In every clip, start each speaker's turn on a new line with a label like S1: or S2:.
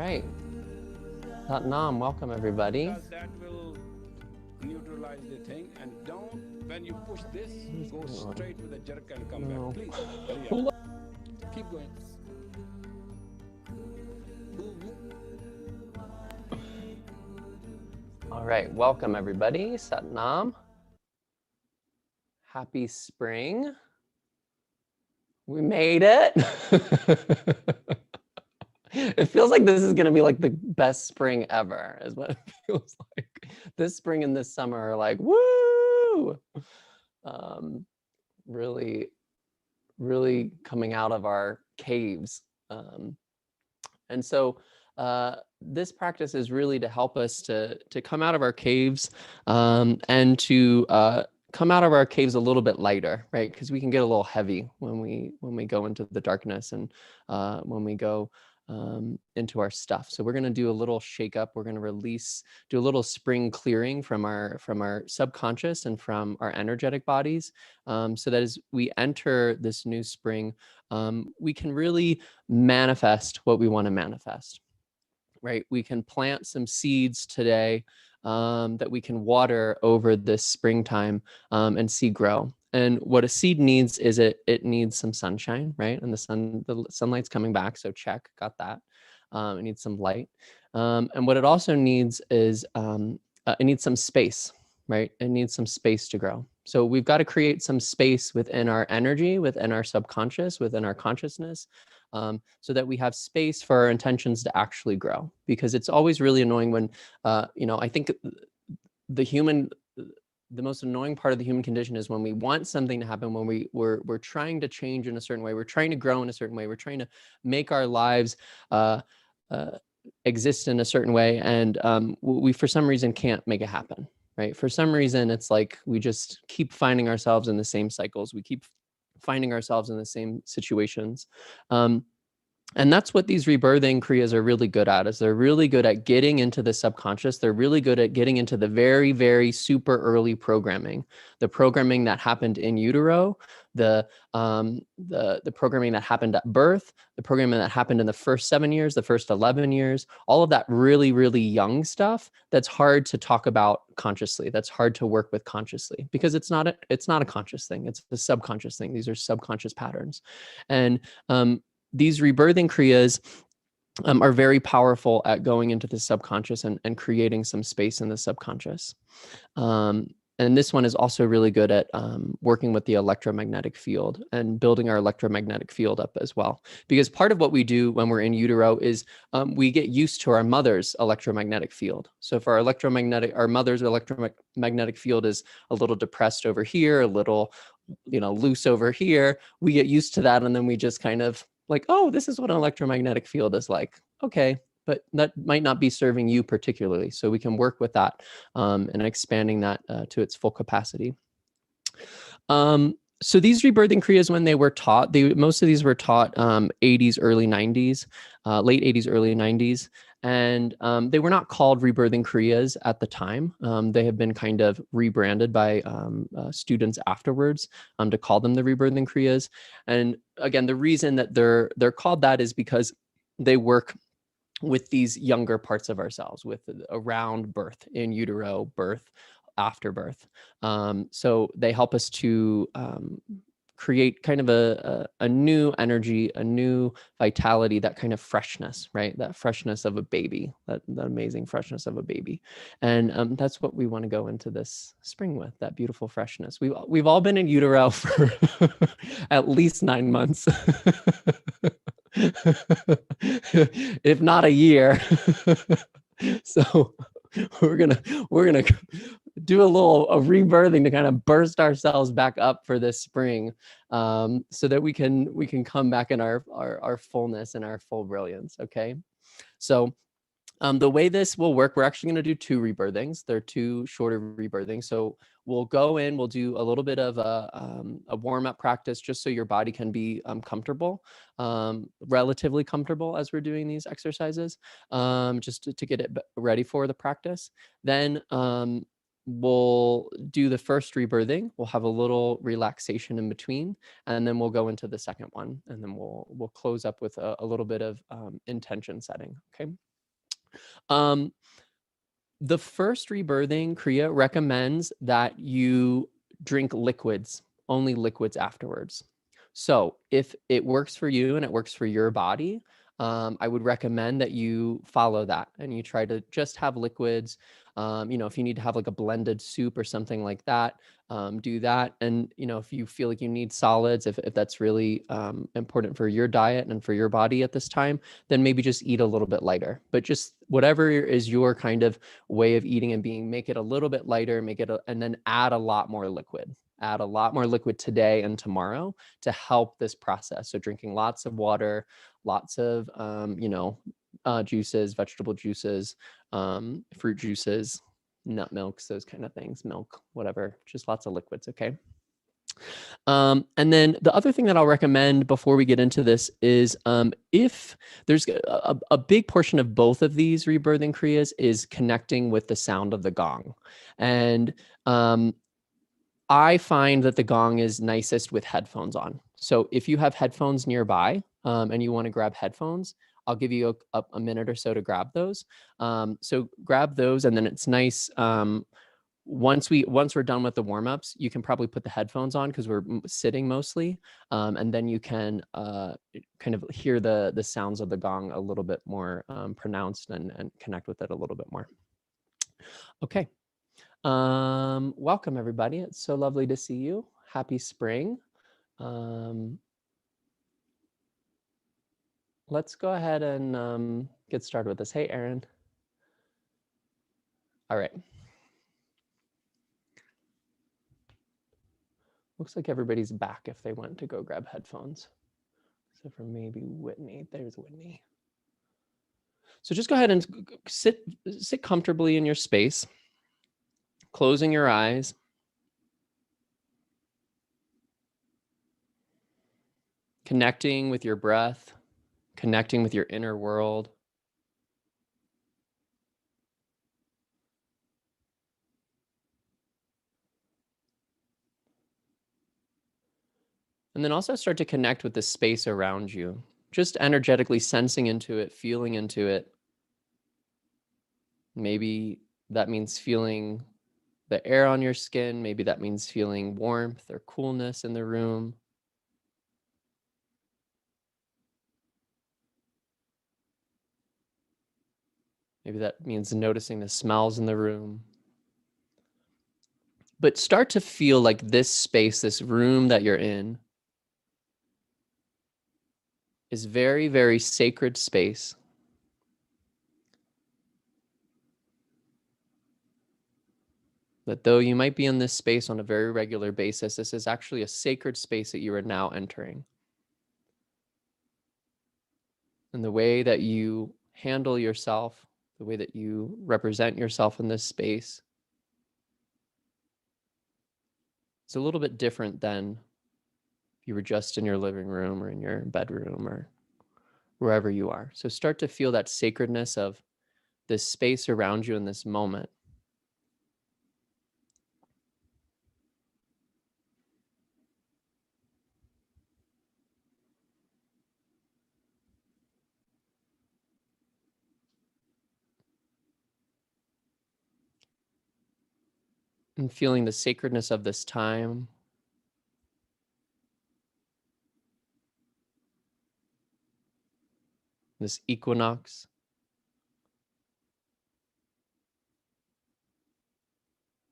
S1: right. Nam, welcome everybody.
S2: Because that will neutralize the thing. And don't, when you push this, go straight with a jerk and come back. Please, hurry up. Keep going.
S1: All right, welcome everybody. Nam. Happy spring. We made it. It feels like this is going to be like the best spring ever, is what it feels like. This spring and this summer are like, woo! Really, really coming out of our caves. And so this practice is really to help us to come out of our caves and to come out of our caves a little bit lighter, right? Because we can get a little heavy when we go into the darkness and when we go into our stuff. So we're going to do a little shake up. We're going to do a little spring clearing from our subconscious and from our energetic bodies, so that as we enter this new spring, we can really manifest what we want to manifest, right? We can plant some seeds today that we can water over this springtime and see grow. And what a seed needs is it needs some sunshine, right? And the sunlight's coming back, so check, got that. It needs some light. And what it also needs is it needs some space, right? It needs some space to grow. So we've got to create some space within our energy, within our subconscious, within our consciousness, so that we have space for our intentions to actually grow. Because it's always really annoying when, I think the most annoying part of the human condition is when we want something to happen, when we're trying to change in a certain way, we're trying to grow in a certain way, we're trying to make our lives exist in a certain way, and we for some reason can't make it happen, right? For some reason, it's like we just keep finding ourselves in the same cycles. We keep finding ourselves in the same situations. And that's what these rebirthing Kriyas are really good at, is they're really good at getting into the subconscious. They're really good at getting into the very, very super early programming, the programming that happened in utero, the programming that happened at birth, the programming that happened in the first 7 years, the first 11 years, all of that really, really young stuff that's hard to talk about consciously, that's hard to work with consciously, because it's not a conscious thing. It's a subconscious thing. These are subconscious patterns. And these rebirthing Kriyas are very powerful at going into the subconscious and creating some space in the subconscious. And this one is also really good at working with the electromagnetic field and building our electromagnetic field up as well. Because part of what we do when we're in utero is we get used to our mother's electromagnetic field. So if our mother's electromagnetic field is a little depressed over here, a little, loose over here, we get used to that, and then we just kind of like, oh, this is what an electromagnetic field is like. Okay, but that might not be serving you particularly. So we can work with that and expanding that to its full capacity. So these rebirthing Kriyas, when they were taught, most of these were taught 80s, early 90s, late 80s, early 90s. And they were not called rebirthing Kriyas at the time. They have been kind of rebranded by students afterwards to call them the rebirthing Kriyas. And again, the reason that they're called that is because they work with these younger parts of ourselves, with around birth, in utero, birth, after birth. So they help us to create kind of a new energy, a new vitality, that kind of freshness, right? That freshness of a baby, that amazing freshness of a baby. And that's what we want to go into this spring with, that beautiful freshness. We've all been in utero for at least 9 months. If not a year. So we're gonna do a rebirthing to kind of burst ourselves back up for this spring, so that we can come back in our fullness and our full brilliance. Okay, so the way this will work, we're actually going to do 2 rebirthings. They're 2 shorter rebirthings. So we'll go in, we'll do a little bit of a warm-up practice, just so your body can be comfortable, relatively comfortable as we're doing these exercises, just to get it ready for the practice. Then we'll do the first rebirthing. We'll have a little relaxation in between, and then we'll go into the second one, and then we'll close up with a little bit of intention setting. Okay. The first rebirthing Kriya recommends that you drink liquids, only liquids afterwards. So if it works for you and it works for your body, I would recommend that you follow that and you try to just have liquids. If you need to have like a blended soup or something like that, do that. And, if you feel like you need solids, if that's really important for your diet and for your body at this time, then maybe just eat a little bit lighter. But just whatever is your kind of way of eating and being, make it a little bit lighter, and then add a lot more liquid. Add a lot more liquid today and tomorrow to help this process. So drinking lots of water, lots of, juices, vegetable juices, fruit juices, nut milks, those kind of things, milk, whatever, just lots of liquids. Okay. And then the other thing that I'll recommend before we get into this is if there's a big portion of both of these rebirthing kriyas is connecting with the sound of the gong. And I find that the gong is nicest with headphones on. So if you have headphones nearby and you want to grab headphones, I'll give you a minute or so to grab those. So grab those, and then it's nice. Once we're done with the warm-ups, you can probably put the headphones on because we're sitting mostly, and then you can kind of hear the sounds of the gong a little bit more pronounced and connect with it a little bit more. Okay. Welcome everybody. It's so lovely to see you. Happy spring. Let's go ahead and get started with this. Hey, Aaron. All right. Looks like everybody's back if they went to go grab headphones. Except for maybe Whitney. There's Whitney. So just go ahead and sit comfortably in your space, closing your eyes. Connecting with your breath, connecting with your inner world. And then also start to connect with the space around you, just energetically sensing into it, feeling into it. Maybe that means feeling the air on your skin. Maybe that means feeling warmth or coolness in the room. Maybe that means noticing the smells in the room. But start to feel like this space, this room that you're in, is very, very sacred space. That though you might be in this space on a very regular basis, this is actually a sacred space that you are now entering. And the way that you handle yourself, the way that you represent yourself in this space, is a little bit different than if you were just in your living room or in your bedroom or wherever you are. So start to feel that sacredness of this space around you in this moment. And feeling the sacredness of this time. This equinox.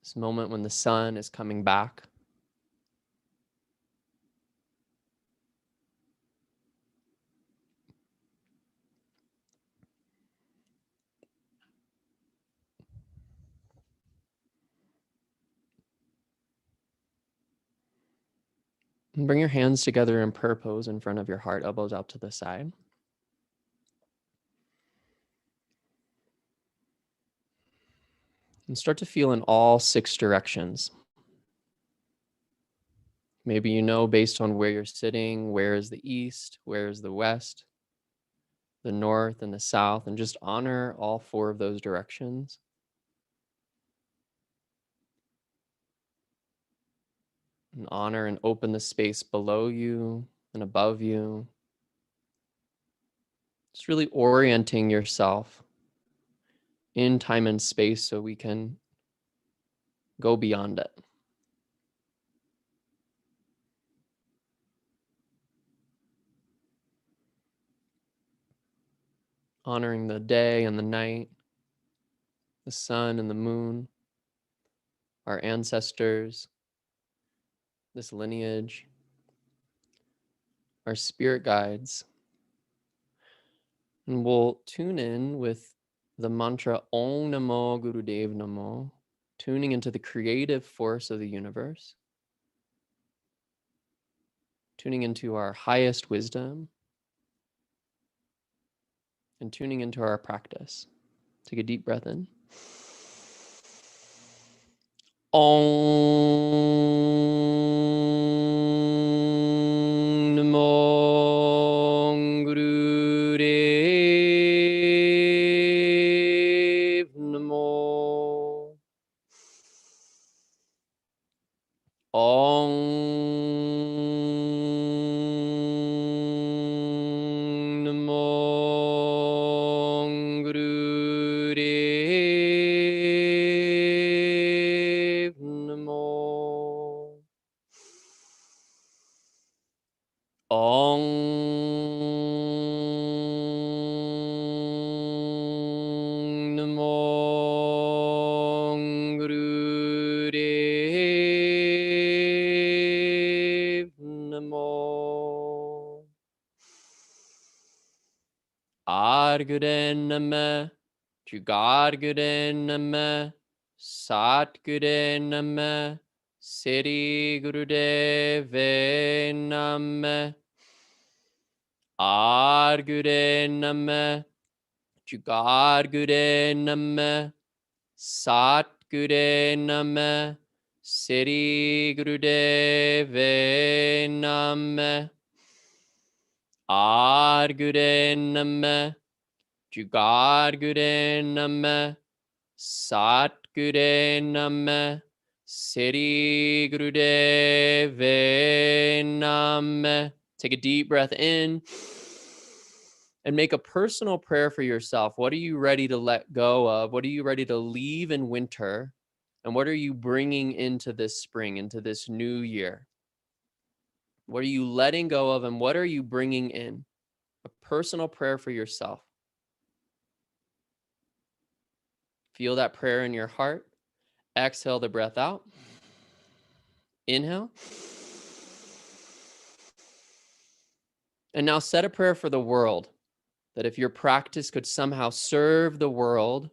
S1: This moment when the sun is coming back. And bring your hands together in prayer pose in front of your heart, elbows out to the side. And start to feel in all 6 directions. Maybe you know based on where you're sitting, where is the east, where is the west, the north and the south, and just honor all 4 of those directions. And honor and open the space below you and above you. Just really orienting yourself in time and space so we can go beyond it. Honoring the day and the night, the sun and the moon, our ancestors, this lineage, our spirit guides. And we'll tune in with the mantra Om Namo Gurudev Namo, tuning into the creative force of the universe, tuning into our highest wisdom, and tuning into our practice. Take a deep breath in. Om Namo Gurudev Namo. Om Namo Gurudev Namo. Om Namo Gurudev Namo. Arguden Nama, Jugarguden Nama, Satguden Nama, Siri Gurudeve Nama. Arguden Nama, Jugarguden Nama, Satguden Nama, Siri Gurudeve Nama. Arguden Nama, Jugarguden Nama, Satguden Nama, Siri Gurudeve Nama. Take a deep breath in and make a personal prayer for yourself. What are you ready to let go of? What are you ready to leave in winter? And what are you bringing into this spring, into this new year? What are you letting go of and what are you bringing in? A personal prayer for yourself. Feel that prayer in your heart. Exhale the breath out. Inhale. And now set a prayer for the world, that if your practice could somehow serve the world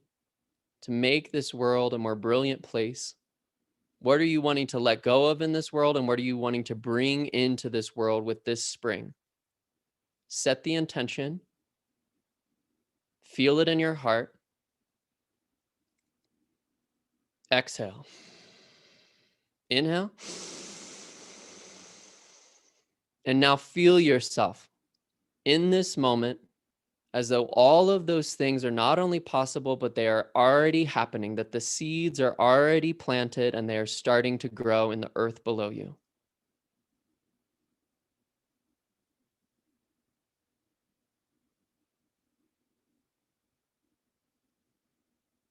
S1: to make this world a more brilliant place, what are you wanting to let go of in this world and what are you wanting to bring into this world with this spring? Set the intention. Feel it in your heart. Exhale. Inhale. And now feel yourself in this moment as though all of those things are not only possible, but they are already happening, that the seeds are already planted and they are starting to grow in the earth below you.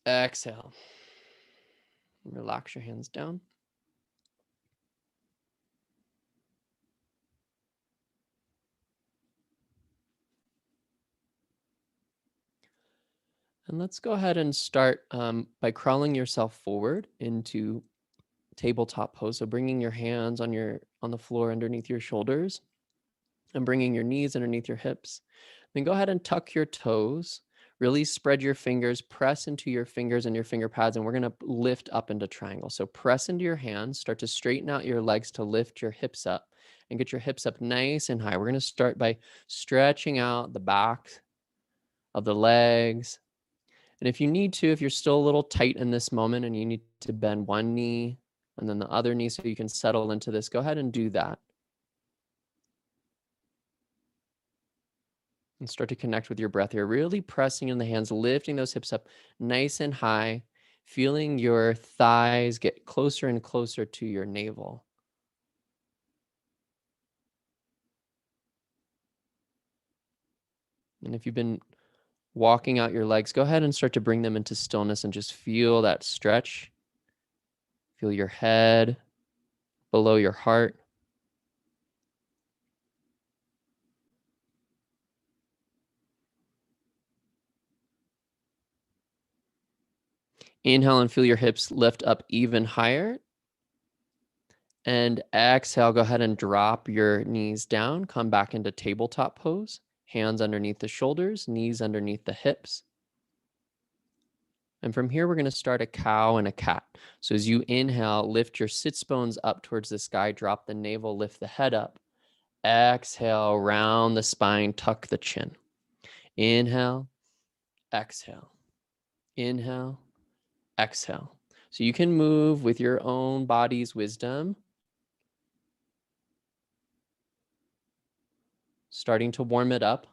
S1: Exhale. Relax your hands down. And let's go ahead and start by crawling yourself forward into tabletop pose. So bringing your hands on the floor underneath your shoulders and bringing your knees underneath your hips. Then go ahead and tuck your toes. Really spread your fingers, press into your fingers and your finger pads, and we're going to lift up into triangle. So press into your hands, start to straighten out your legs to lift your hips up and get your hips up nice and high. We're going to start by stretching out the back of the legs. And if you need to, if you're still a little tight in this moment and you need to bend one knee and then the other knee so you can settle into this, go ahead and do that. And start to connect with your breath here, really pressing in the hands, lifting those hips up nice and high, feeling your thighs get closer and closer to your navel. And if you've been walking out your legs, go ahead and start to bring them into stillness and just feel that stretch. Feel your head below your heart. Inhale and feel your hips lift up even higher. And exhale, go ahead and drop your knees down. Come back into tabletop pose. Hands underneath the shoulders, knees underneath the hips. And from here, we're going to start a cow and a cat. So as you inhale, lift your sits bones up towards the sky, drop the navel, lift the head up. Exhale, round the spine, tuck the chin. Inhale, exhale. Inhale, exhale. So you can move with your own body's wisdom. Starting to warm it up.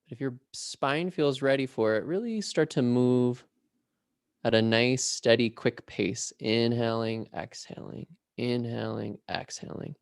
S1: If your spine feels ready for it, really start to move at a nice, steady, quick pace. Inhaling, exhaling, inhaling, exhaling.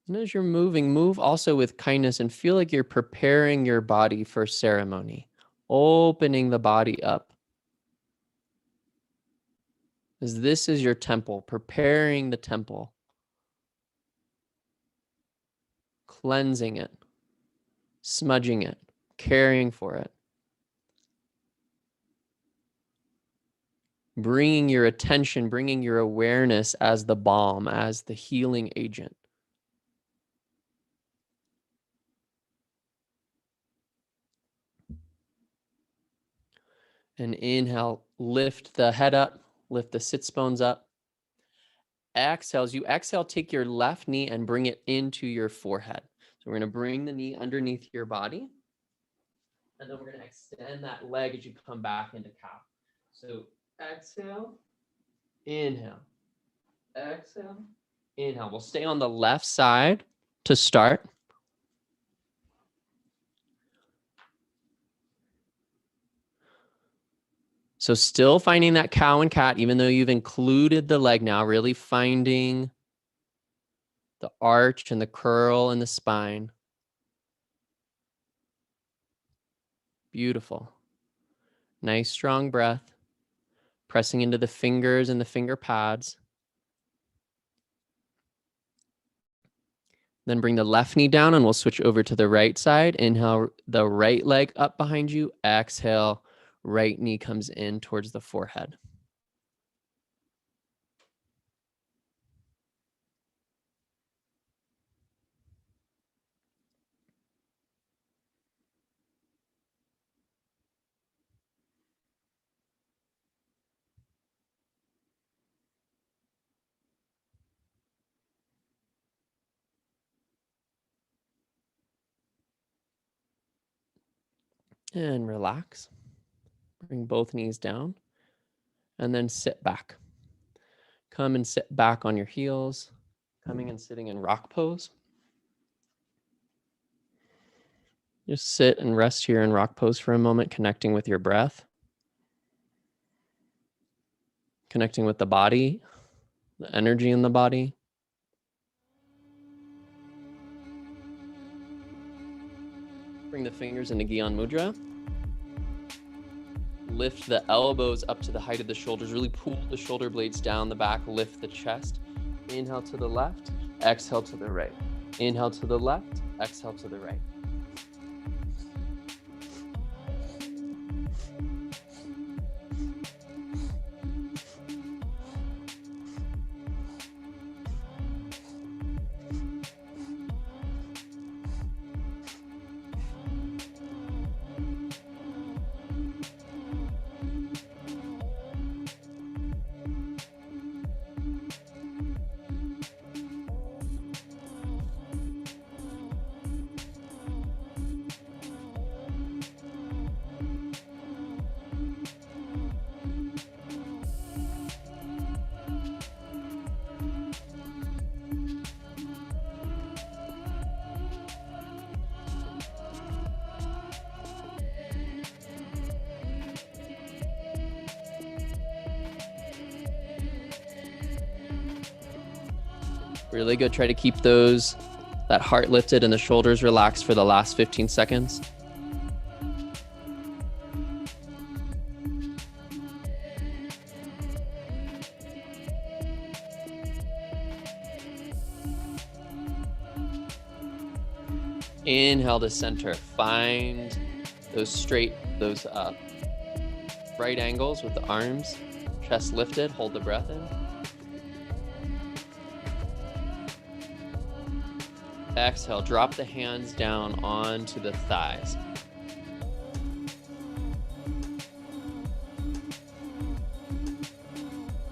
S1: And as you're moving, move also with kindness and feel like you're preparing your body for ceremony, opening the body up. As this is your temple, preparing the temple, cleansing it, smudging it, caring for it. Bringing your attention, bringing your awareness as the balm, as the healing agent. And inhale, lift the head up, lift the sits bones up. Exhale, as you exhale, take your left knee and bring it into your forehead. So we're going to bring the knee underneath your body. And then we're going to extend that leg as you come back into cow. So exhale, inhale, exhale, inhale. We'll stay on the left side to start. So still finding that cow and cat, even though you've included the leg now, really finding the arch and the curl in the spine. Beautiful. Nice, strong breath. Pressing into the fingers and the finger pads. Then bring the left knee down and we'll switch over to the right side. Inhale, the right leg up behind you. Exhale, right knee comes in towards the forehead. And relax. Bring both knees down and then sit back. Come and sit back on your heels, coming and sitting in rock pose. Just sit and rest here in rock pose for a moment, connecting with your breath, connecting with the body, the energy in the body. Bring the fingers into Gyan Mudra. Lift the elbows up to the height of the shoulders. Really pull the shoulder blades down the back. Lift the chest. Inhale to the left. Exhale to the right. Inhale to the left. Exhale to the right. Really good. Try to keep that heart lifted and the shoulders relaxed for the last 15 seconds. Inhale to center. Find those right angles with the arms, chest lifted. Hold the breath in. Exhale, drop the hands down onto the thighs.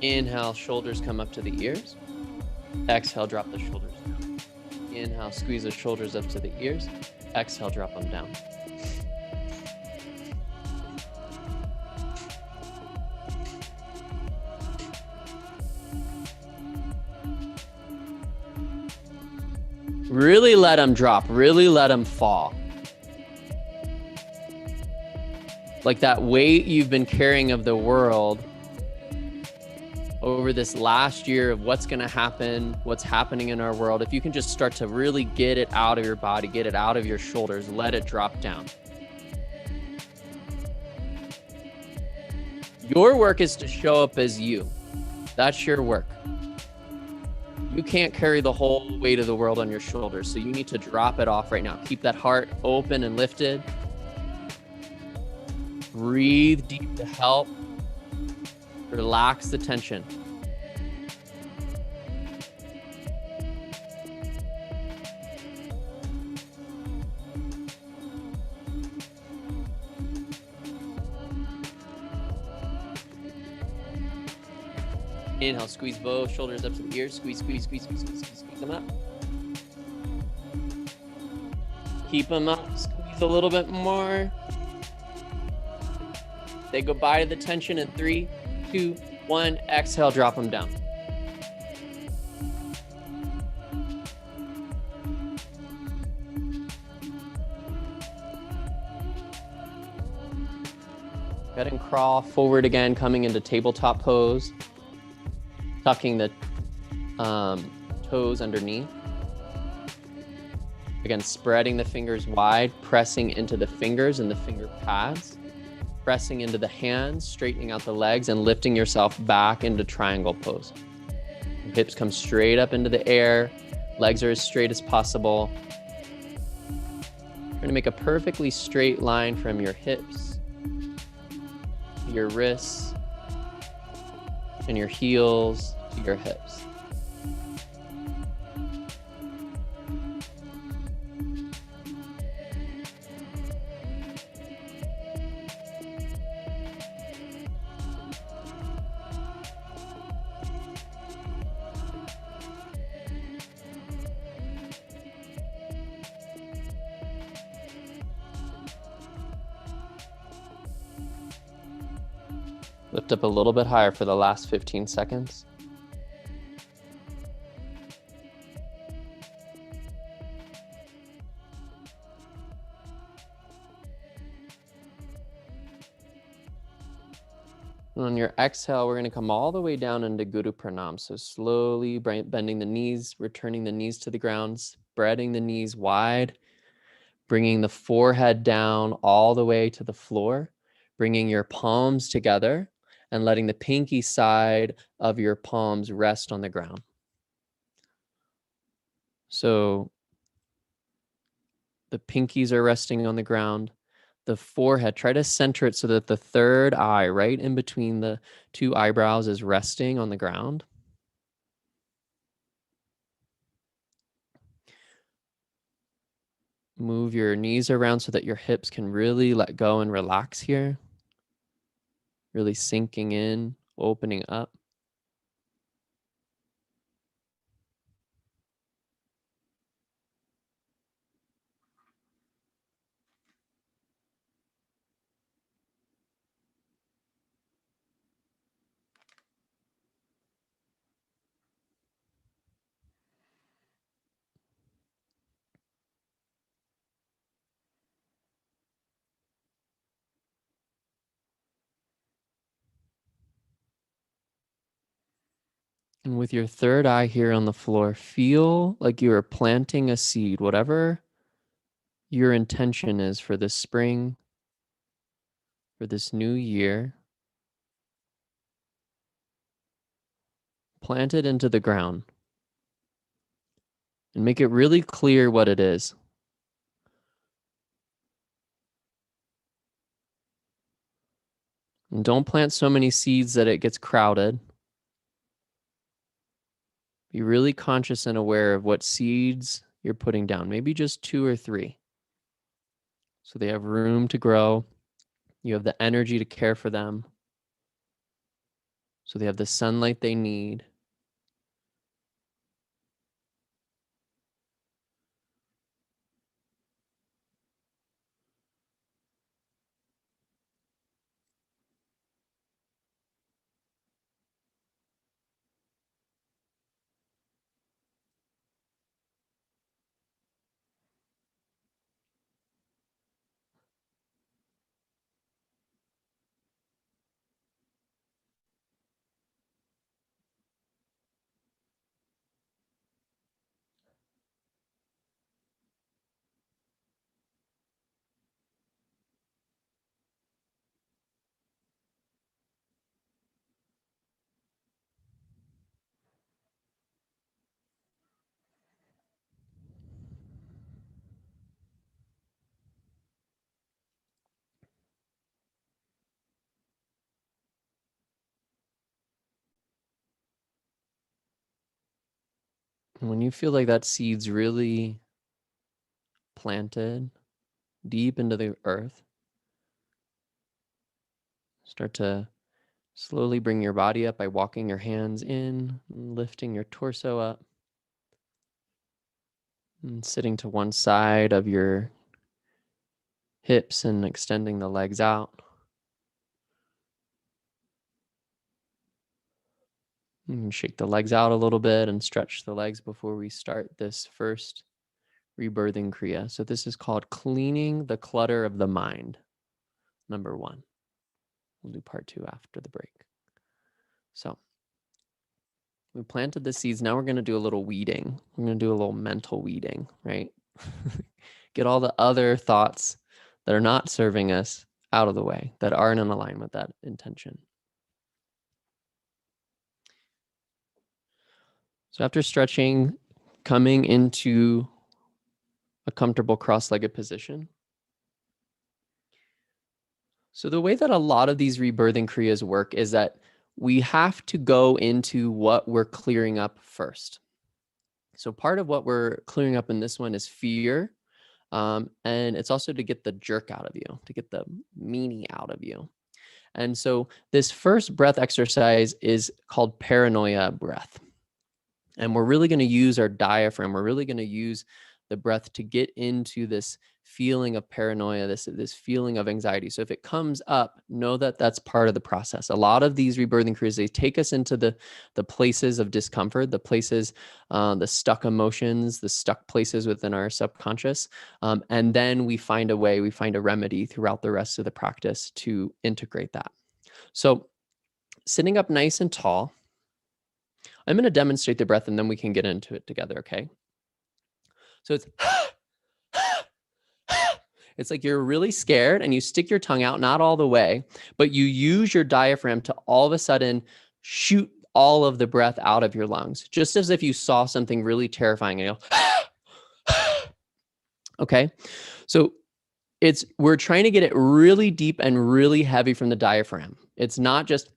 S1: Inhale, shoulders come up to the ears. Exhale, drop the shoulders down. Inhale, squeeze the shoulders up to the ears. Exhale, drop them down. Really let them drop. Really let them fall. Like that weight you've been carrying of the world over this last year of what's going to happen, what's happening in our world. If you can just start to really get it out of your body, get it out of your shoulders, let it drop down. Your work is to show up as you. That's your work. You can't carry the whole weight of the world on your shoulders, so you need to drop it off right now. Keep that heart open and lifted. Breathe deep to help. Relax the tension. Inhale, squeeze both shoulders up to the ears. Squeeze, squeeze, squeeze, squeeze, squeeze, squeeze, squeeze them up. Keep them up. Squeeze a little bit more. Say goodbye to the tension in 3, 2, 1. Exhale, drop them down. Go ahead and crawl forward again, coming into tabletop pose. Tucking the toes underneath. Again, spreading the fingers wide, pressing into the fingers and the finger pads. Pressing into the hands, straightening out the legs, and lifting yourself back into triangle pose. Hips come straight up into the air. Legs are as straight as possible. Trying to make a perfectly straight line from your hips, your wrists, and your heels to your hips. Lift up a little bit higher for the last 15 seconds. And on your exhale, we're going to come all the way down into Guru Pranam. So slowly bending the knees, returning the knees to the ground, spreading the knees wide, bringing the forehead down all the way to the floor, bringing your palms together and letting the pinky side of your palms rest on the ground. So the pinkies are resting on the ground. The forehead, try to center it so that the third eye right in between the two eyebrows is resting on the ground. Move your knees around so that your hips can really let go and relax here. Really sinking in, opening up. And with your third eye here on the floor, feel like you are planting a seed, whatever your intention is for this spring, for this new year. Plant it into the ground and make it really clear what it is. And don't plant so many seeds that it gets crowded. Be really conscious and aware of what seeds you're putting down, maybe just 2 or 3. So they have room to grow. You have the energy to care for them. So they have the sunlight they need. And when you feel like that seed's really planted deep into the earth, start to slowly bring your body up by walking your hands in, lifting your torso up, and sitting to one side of your hips and extending the legs out. And shake the legs out a little bit and stretch the legs before we start this first rebirthing Kriya. So this is called cleaning the clutter of the mind, number 1. We'll do part 2 after the break. So we planted the seeds. Now we're going to do a little weeding. We're going to do a little mental weeding, right? Get all the other thoughts that are not serving us out of the way, that aren't in alignment with that intention. So after stretching, coming into a comfortable cross-legged position. So the way that a lot of these rebirthing Kriyas work is that we have to go into what we're clearing up first. So part of what we're clearing up in this one is fear. And it's also to get the jerk out of you, to get the meanie out of you. And so this first breath exercise is called paranoia breath. And we're really going to use our diaphragm. We're really going to use the breath to get into this feeling of paranoia, this feeling of anxiety. So if it comes up, know that that's part of the process. A lot of these rebirthing Kriyas, they take us into the places of discomfort, the places, the stuck emotions, the stuck places within our subconscious. And then we find a way, we find a remedy throughout the rest of the practice to integrate that. So sitting up nice and tall, I'm going to demonstrate the breath and then we can get into it together, okay? So it's like you're really scared and you stick your tongue out, not all the way, but you use your diaphragm to all of a sudden shoot all of the breath out of your lungs, just as if you saw something really terrifying and you go, okay? So we're trying to get it really deep and really heavy from the diaphragm. It's not just,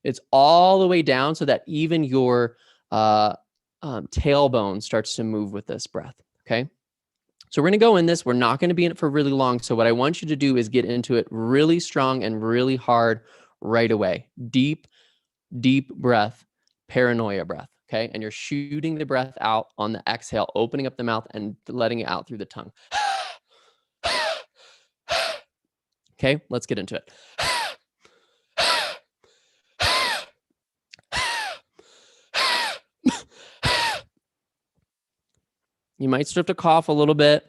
S1: it's all the way down so that even your tailbone starts to move with this breath, okay? So we're going to go in this. We're not going to be in it for really long. So what I want you to do is get into it really strong and really hard right away. Deep, deep breath, paranoia breath, okay? And you're shooting the breath out on the exhale, opening up the mouth and letting it out through the tongue. Okay, let's get into it. You might start to cough a little bit.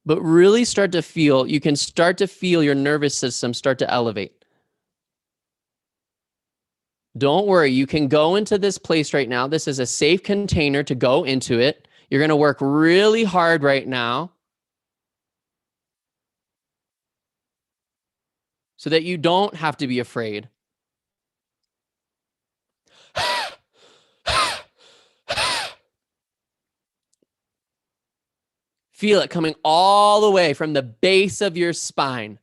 S1: But really start to feel, you can start to feel your nervous system start to elevate. Don't worry, you can go into this place right now. This is a safe container to go into it. You're going to work really hard right now so that you don't have to be afraid. Feel it coming all the way from the base of your spine.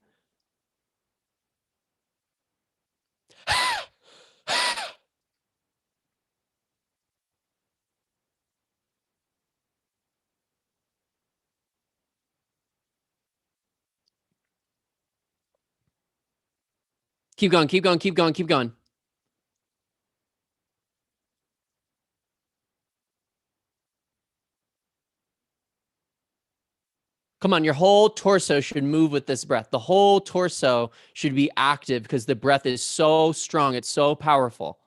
S1: Keep going, keep going, keep going, keep going. Come on, your whole torso should move with this breath. The whole torso should be active because the breath is so strong. It's so powerful.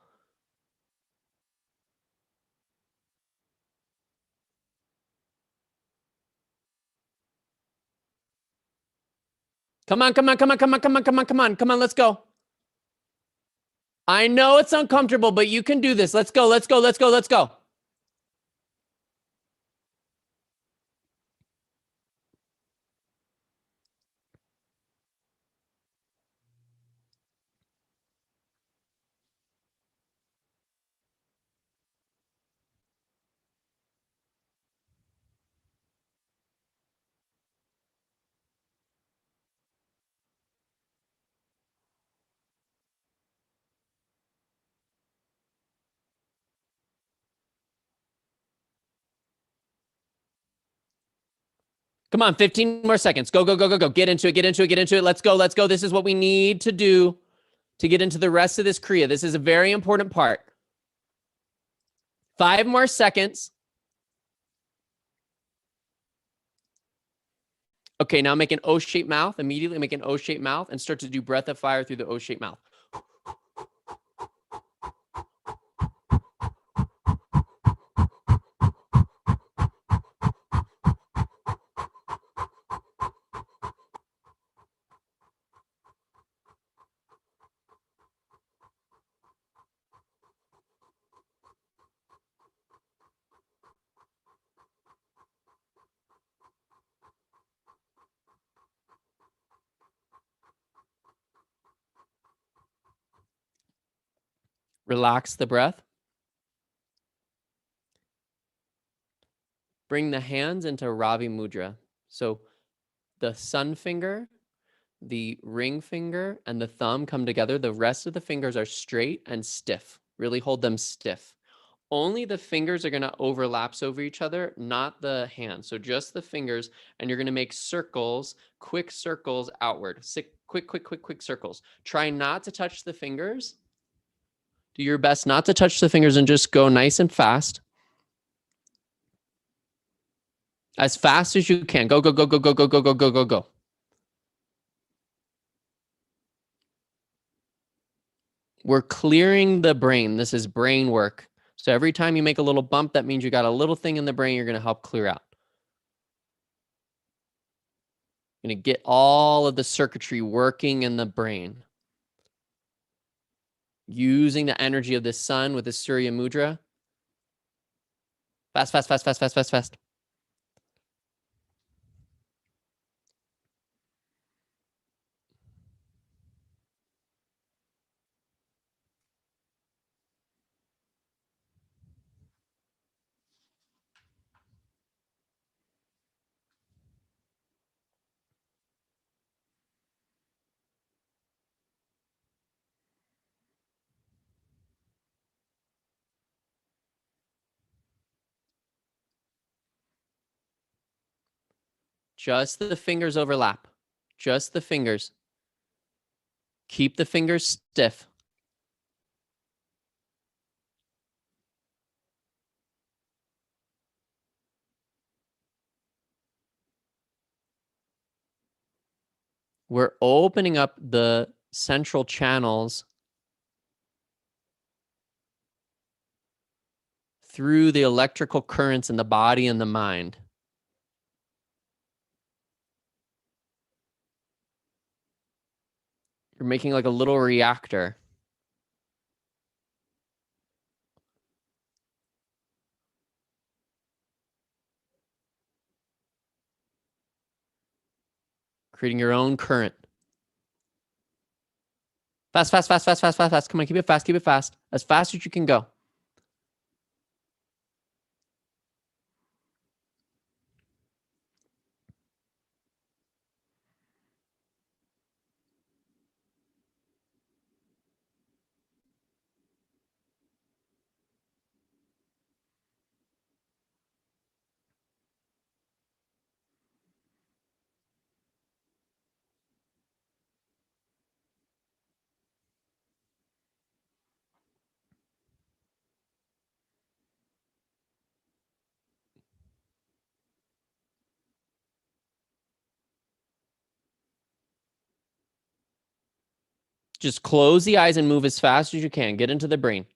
S1: Come on, come on, come on, come on, come on, come on, come on, come on, let's go. I know it's uncomfortable, but you can do this. Let's go, let's go, let's go, let's go. Come on, 15 more seconds. Go, go, go, go, go. Get into it, get into it, get into it. Let's go, let's go. This is what we need to do to get into the rest of this Kriya. This is a very important part. 5 more seconds. Okay, now make an O-shaped mouth. Immediately make an O-shaped mouth and start to do breath of fire through the O-shaped mouth. Relax the breath. Bring the hands into Ravi Mudra. So the sun finger, the ring finger, and the thumb come together. The rest of the fingers are straight and stiff. Really hold them stiff. Only the fingers are going to overlap over each other, not the hands. So just the fingers, and you're going to make circles, quick circles outward. Quick circles. Try not to touch the fingers. Do your best not to touch the fingers and just go nice and fast. As fast as you can. Go, go, go, go, go, go, go, go, go, go, go. We're clearing the brain. This is brain work. So every time you make a little bump, that means you got a little thing in the brain you're going to help clear out. You're going to get all of the circuitry working in the brain. Using the energy of the sun with the Surya Mudra. Fast, fast, fast, fast, fast, fast, fast. Just the fingers overlap. Just the fingers. Keep the fingers stiff. We're opening up the central channels through the electrical currents in the body and the mind. You're making like a little reactor. Creating your own current. Fast, fast, fast, fast, fast, fast, fast. Come on, keep it fast, keep it fast. As fast as you can go. Just close the eyes and move as fast as you can. Get into the brain.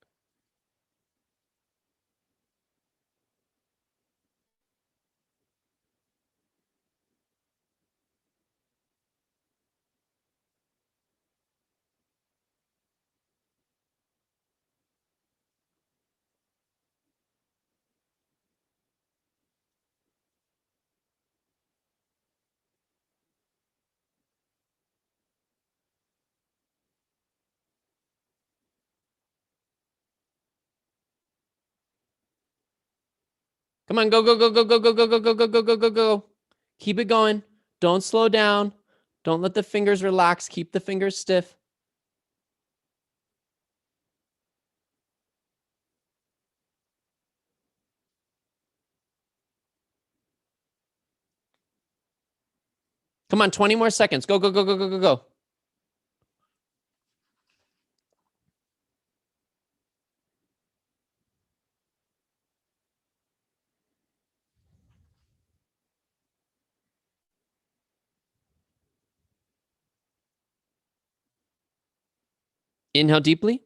S1: Come on, go, go, go, go, go, go, go, go, go, go, go, go, go, go. Keep it going. Don't slow down. Don't let the fingers relax. Keep the fingers stiff. Come on, 20 more seconds. Go, go, go, go, go, go, go. Inhale deeply.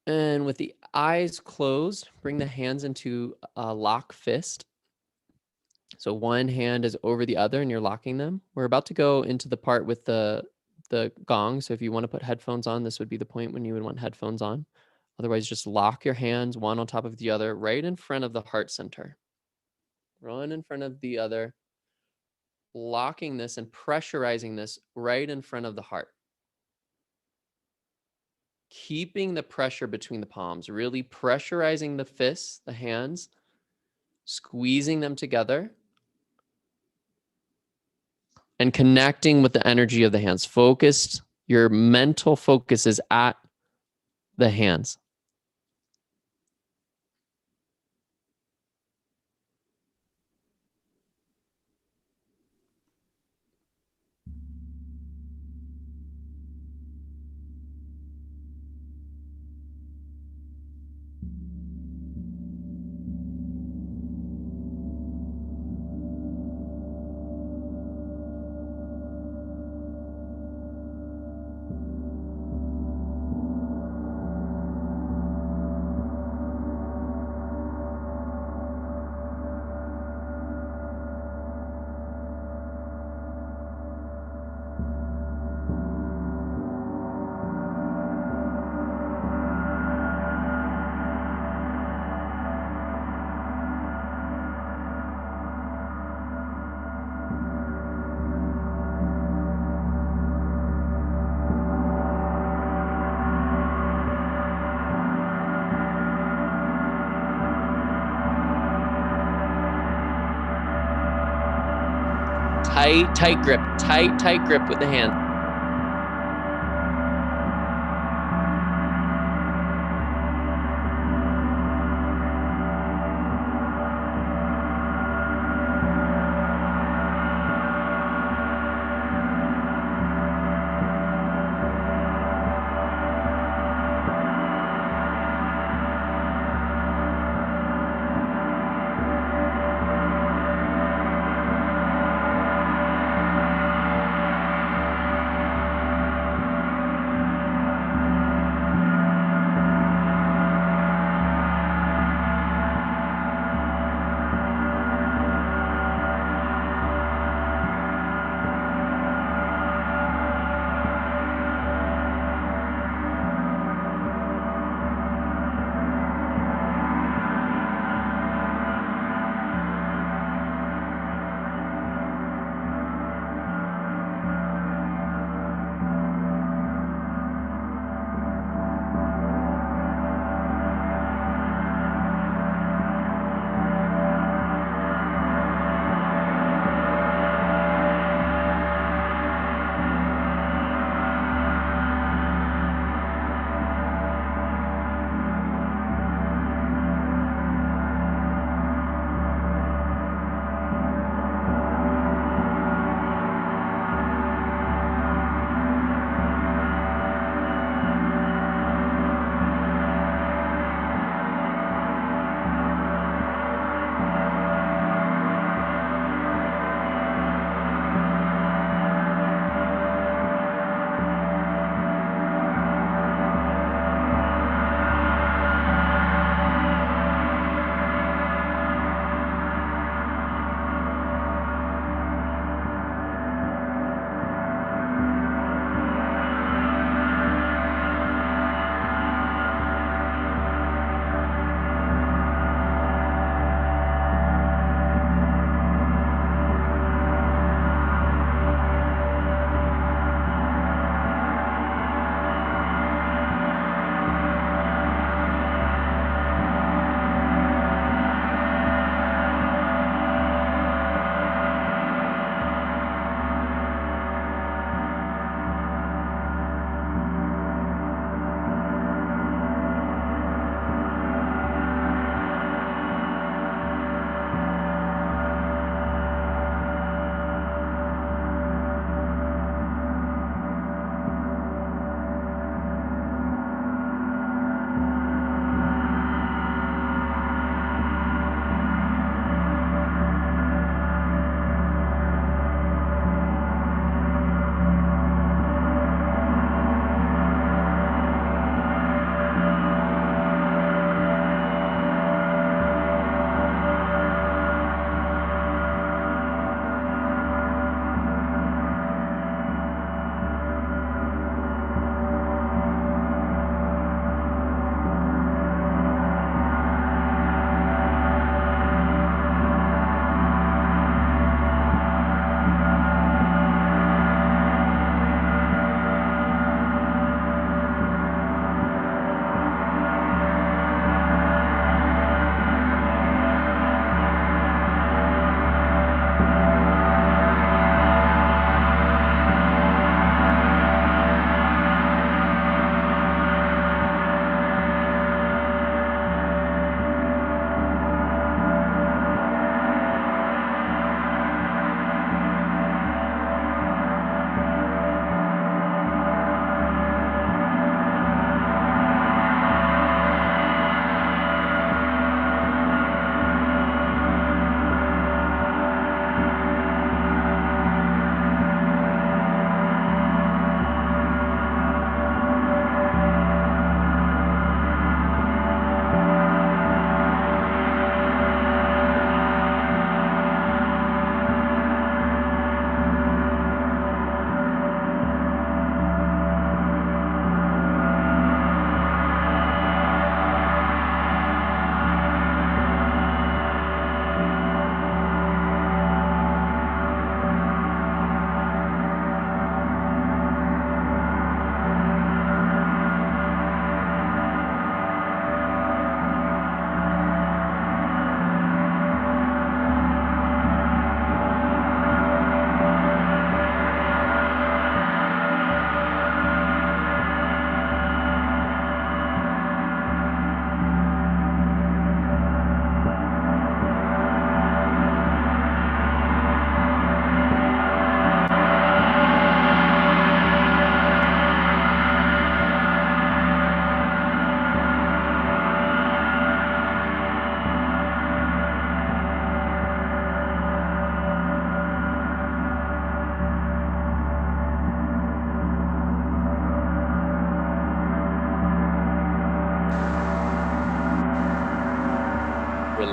S1: And with the eyes closed, bring the hands into a lock fist. So one hand is over the other and you're locking them. We're about to go into the part with the gong. So if you want to put headphones on, this would be the point when you would want headphones on. Otherwise, just lock your hands one on top of the other right in front of the heart center. One in front of the other, locking this and pressurizing this right in front of the heart. Keeping the pressure between the palms, really pressurizing the fists, the hands, squeezing them together, and connecting with the energy of the hands. Focused, your mental focus is at the hands. Tight grip, tight grip with the hand.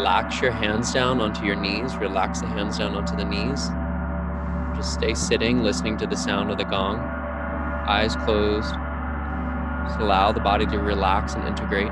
S1: relax your hands down onto your knees. Relax the hands down onto the knees. Just stay sitting, listening to the sound of the gong. Eyes closed. Just allow the body to relax and integrate.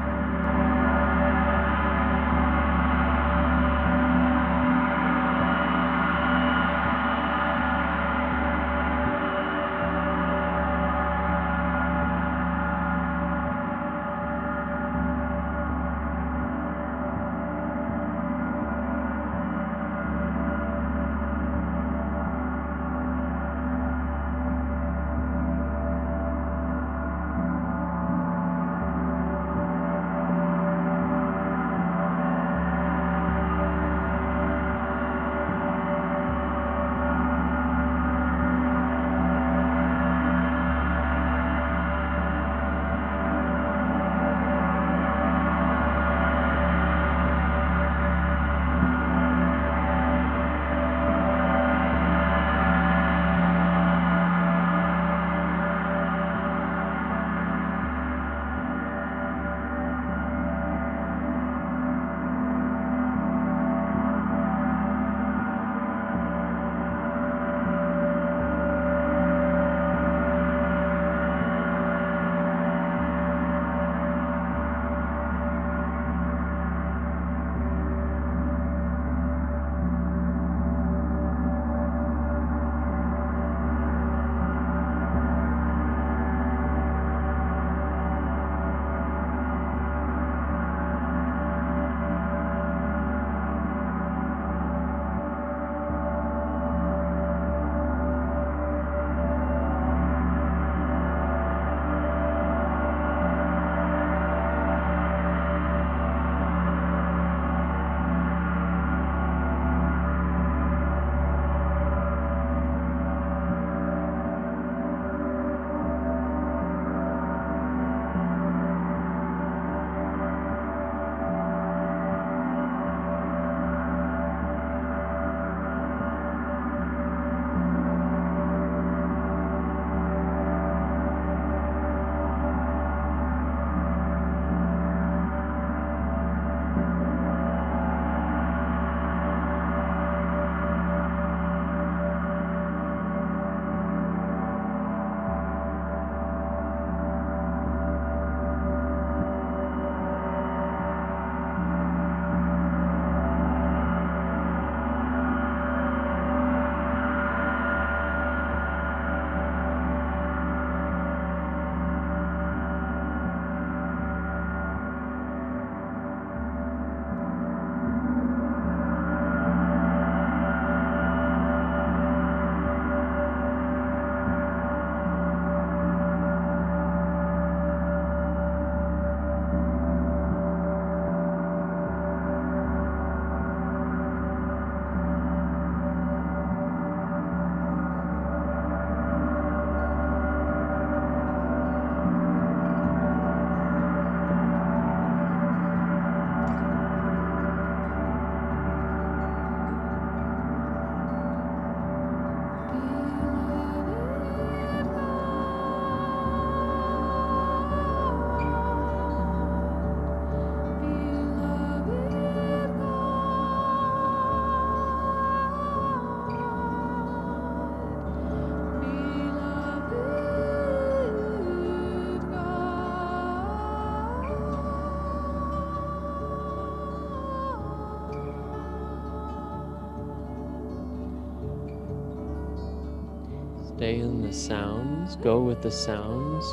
S1: Stay in the sounds, go with the sounds,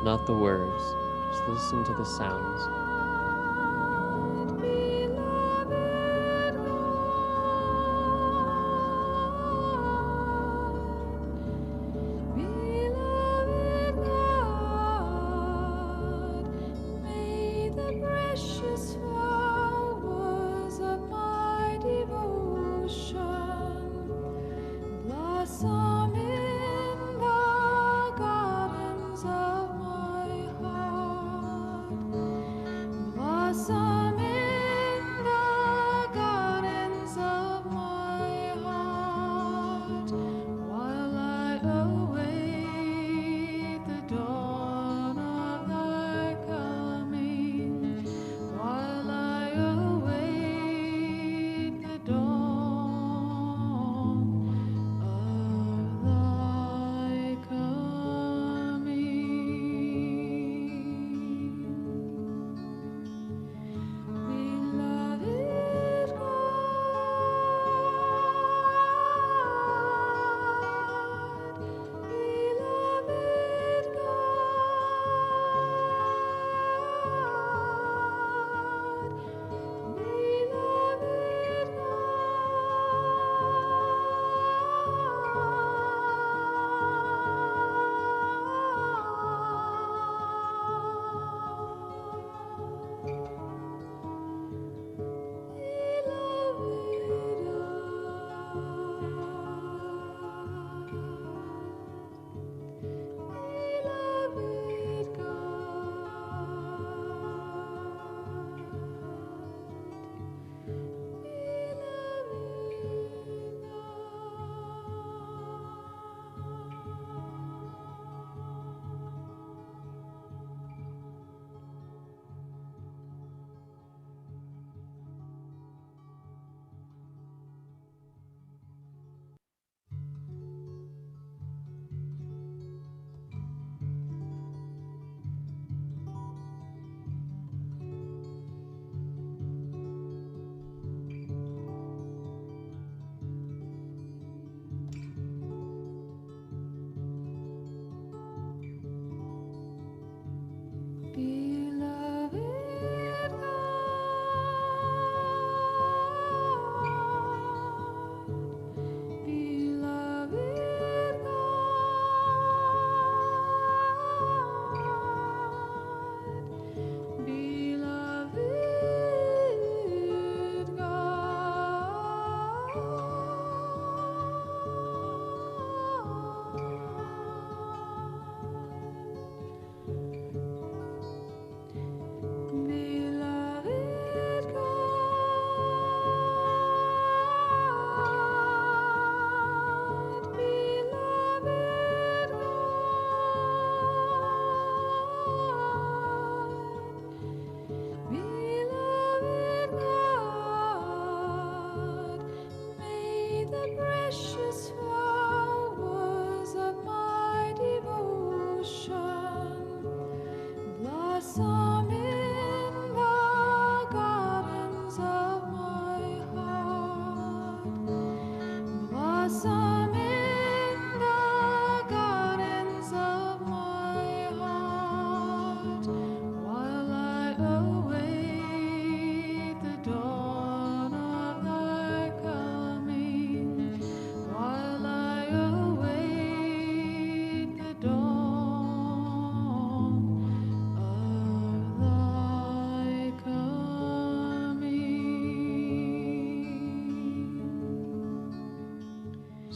S1: not the words. Just listen to the sounds.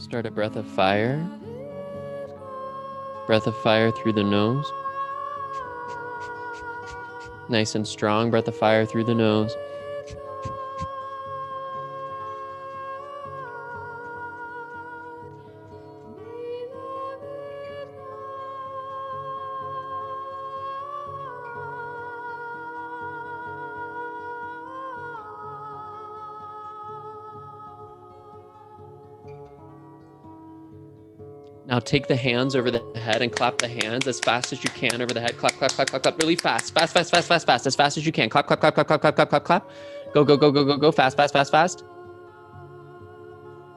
S1: Start a breath of fire. Breath of fire through the nose. Nice and strong breath of fire through the nose. Now take the hands over the head and clap the hands as fast as you can over the head. Clap, clap, clap, clap, clap, really fast. Fast, fast, fast, fast, fast, as fast as you can. Clap, clap, clap, clap, clap, clap, clap, clap, clap. Go, go, go, go, go, go, fast, fast, fast, fast.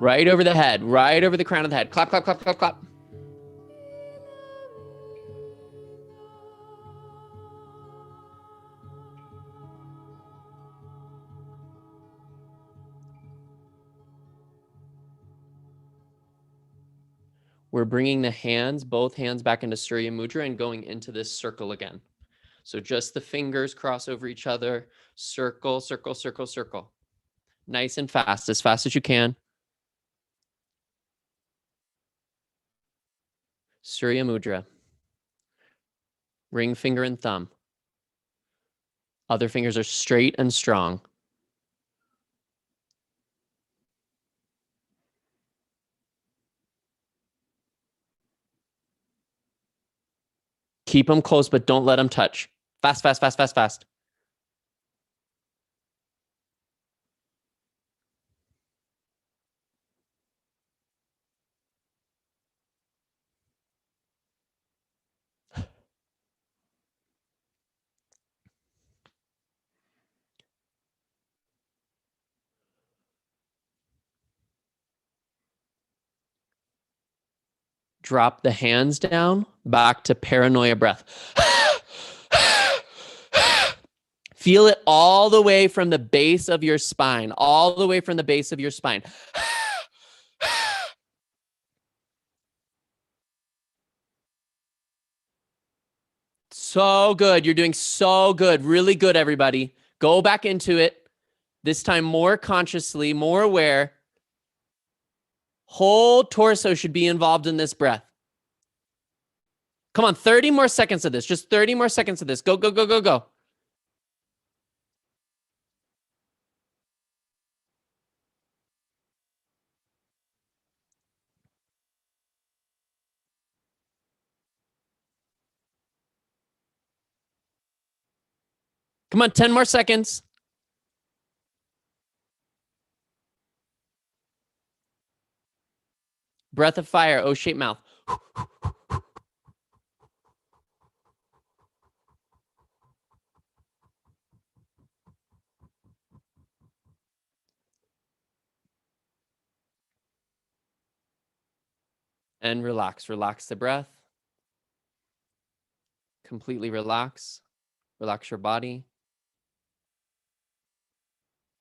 S1: Right over the head, right over the crown of the head. Clap, clap, clap, clap, clap. We're bringing the hands, both hands back into Surya Mudra and going into this circle again. So just the fingers cross over each other. Circle, circle, circle, circle. Nice and fast as you can. Surya Mudra. Ring finger and thumb. Other fingers are straight and strong. Keep them close, but don't let them touch. Fast, fast, fast, fast, fast. Drop the hands down, back to paranoia breath. Feel it all the way from the base of your spine, all the way from the base of your spine. So good. You're doing so good. Really good, everybody. Go back into it. This time more consciously, more aware. Whole torso should be involved in this breath. Come on, 30 more seconds of this. Just 30 more seconds of this. Go, go, go, go, go. Come on, 10 more seconds. Breath of fire, O-shaped mouth. And relax. Relax the breath. Completely relax. Relax your body.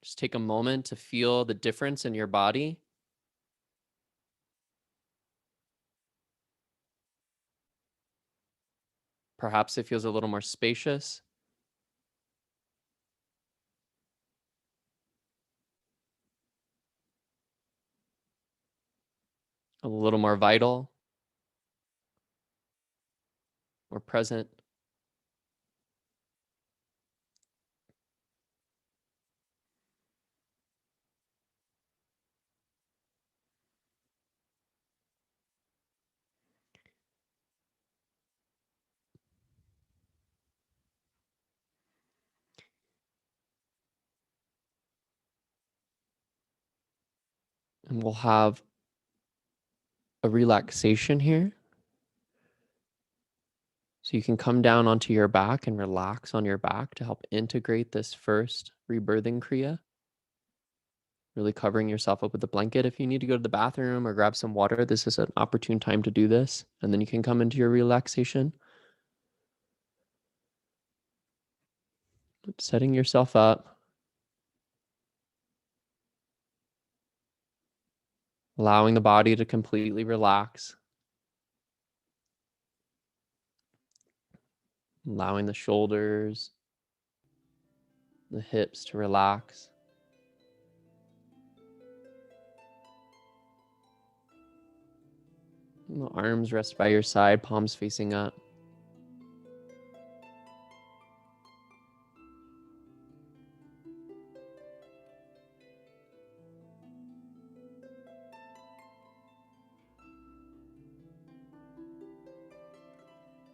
S1: Just take a moment to feel the difference in your body. Perhaps it feels a little more spacious. A little more vital. More present. And we'll have a relaxation here. So you can come down onto your back and relax on your back to help integrate this first rebirthing Kriya. Really covering yourself up with a blanket. If you need to go to the bathroom or grab some water, this is an opportune time to do this. And then you can come into your relaxation. Setting yourself up. Allowing the body to completely relax. Allowing the shoulders, the hips to relax. The arms rest by your side, palms facing up.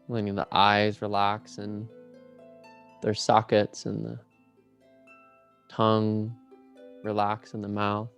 S1: Letting the eyes relax in their sockets and the tongue relax in the mouth.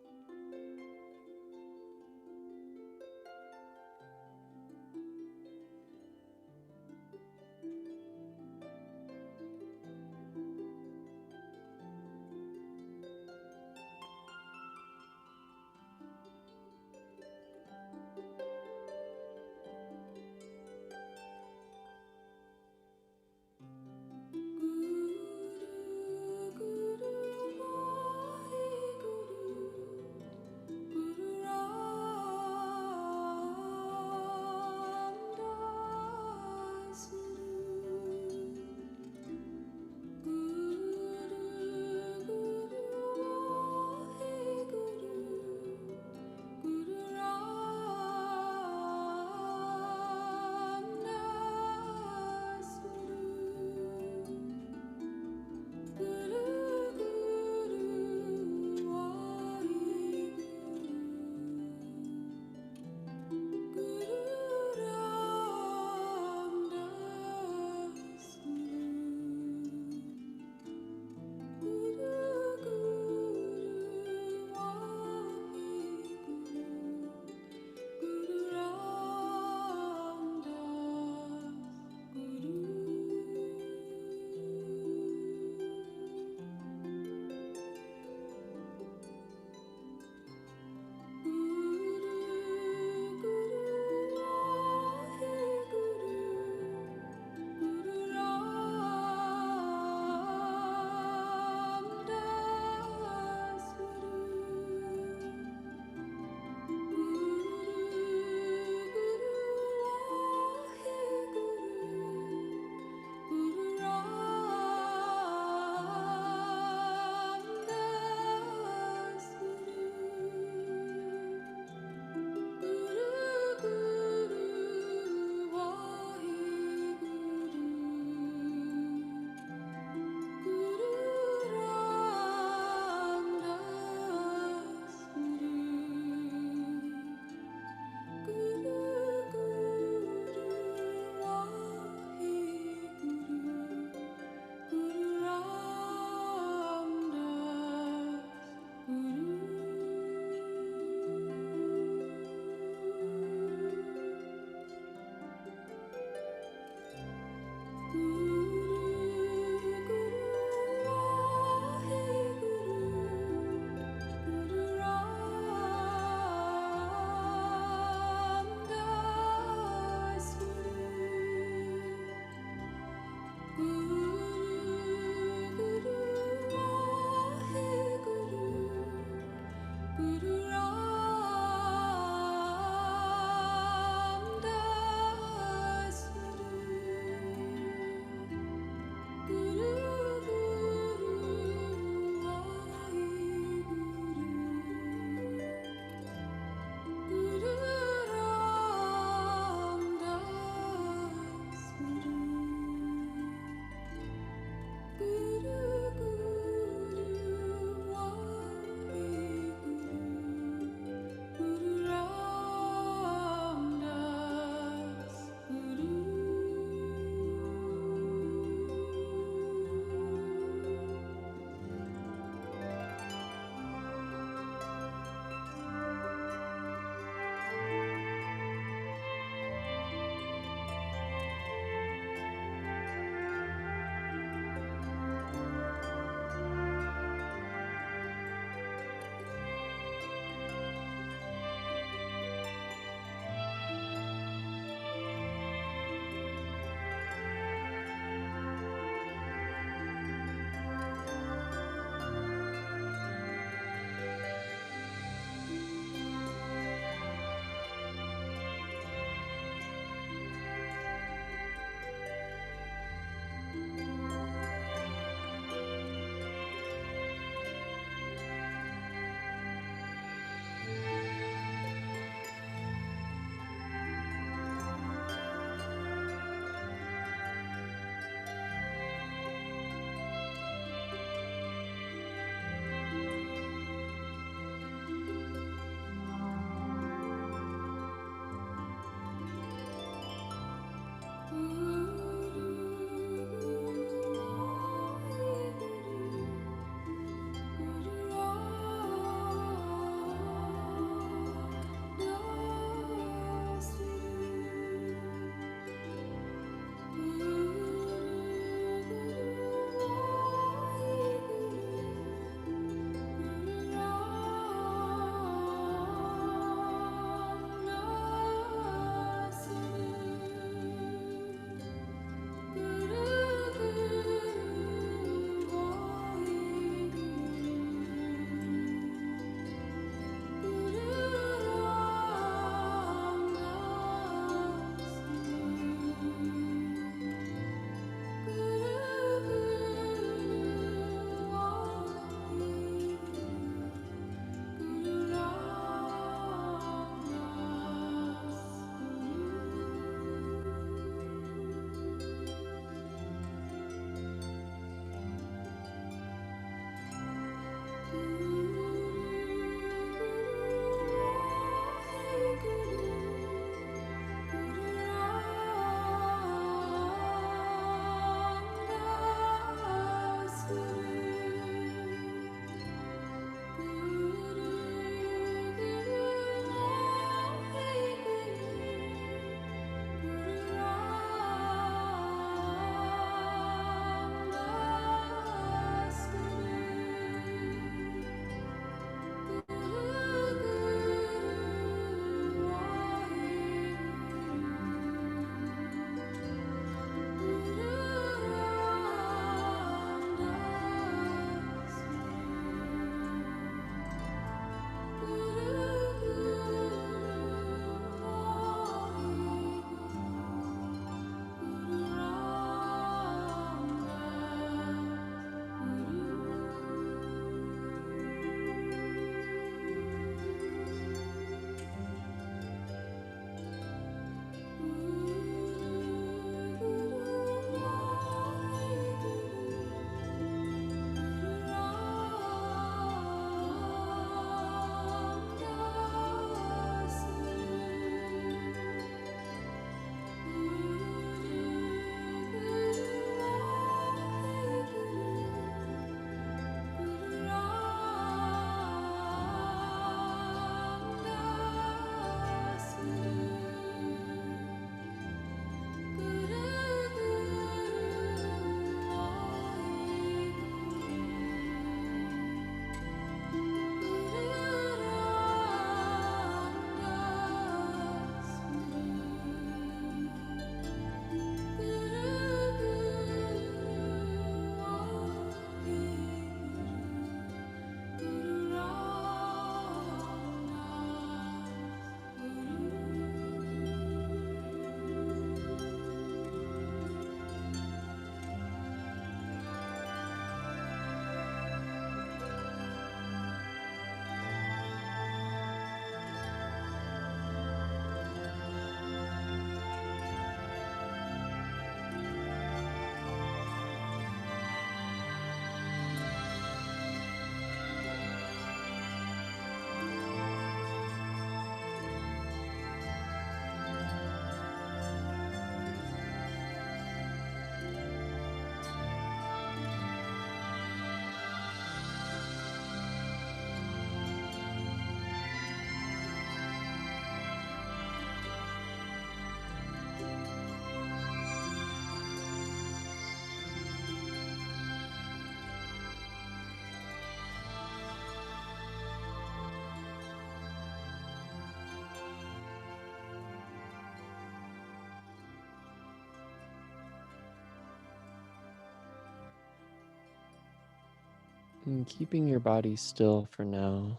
S1: And keeping your body still for now,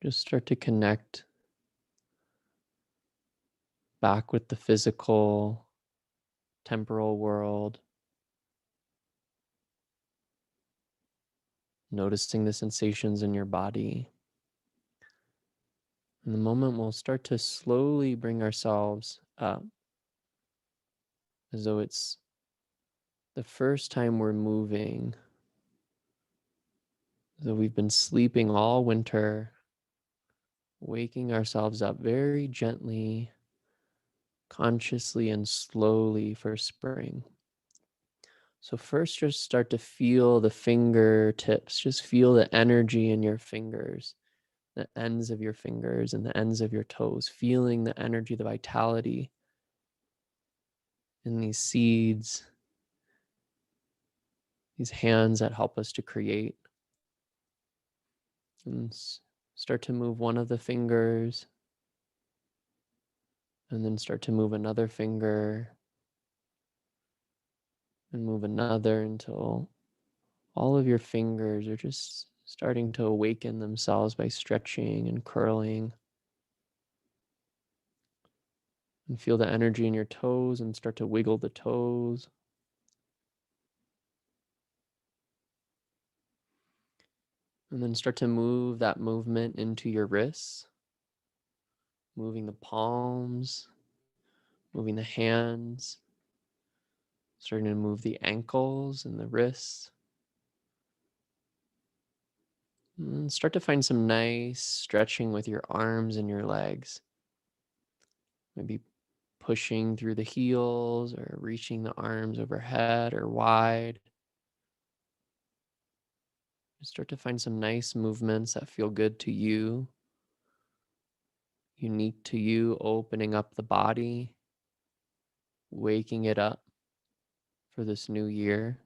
S1: just start to connect back with the physical, temporal world, noticing the sensations in your body. In the moment, we'll start to slowly bring ourselves up as though it's the first time we're moving, as though we've been sleeping all winter, waking ourselves up very gently, consciously, and slowly for spring. So first, just start to feel the fingertips, just feel the energy in your fingers, the ends of your fingers and the ends of your toes, feeling the energy, the vitality in these seeds, these hands that help us to create. And start to move one of the fingers, and then start to move another finger, and move another until all of your fingers are just starting to awaken themselves by stretching and curling. And feel the energy in your toes and start to wiggle the toes. And then start to move that movement into your wrists, moving the palms, moving the hands, starting to move the ankles and the wrists. And start to find some nice stretching with your arms and your legs. Maybe pushing through the heels or reaching the arms overhead or wide. Start to find some nice movements that feel good to you, unique to you, opening up the body, waking it up for this new year.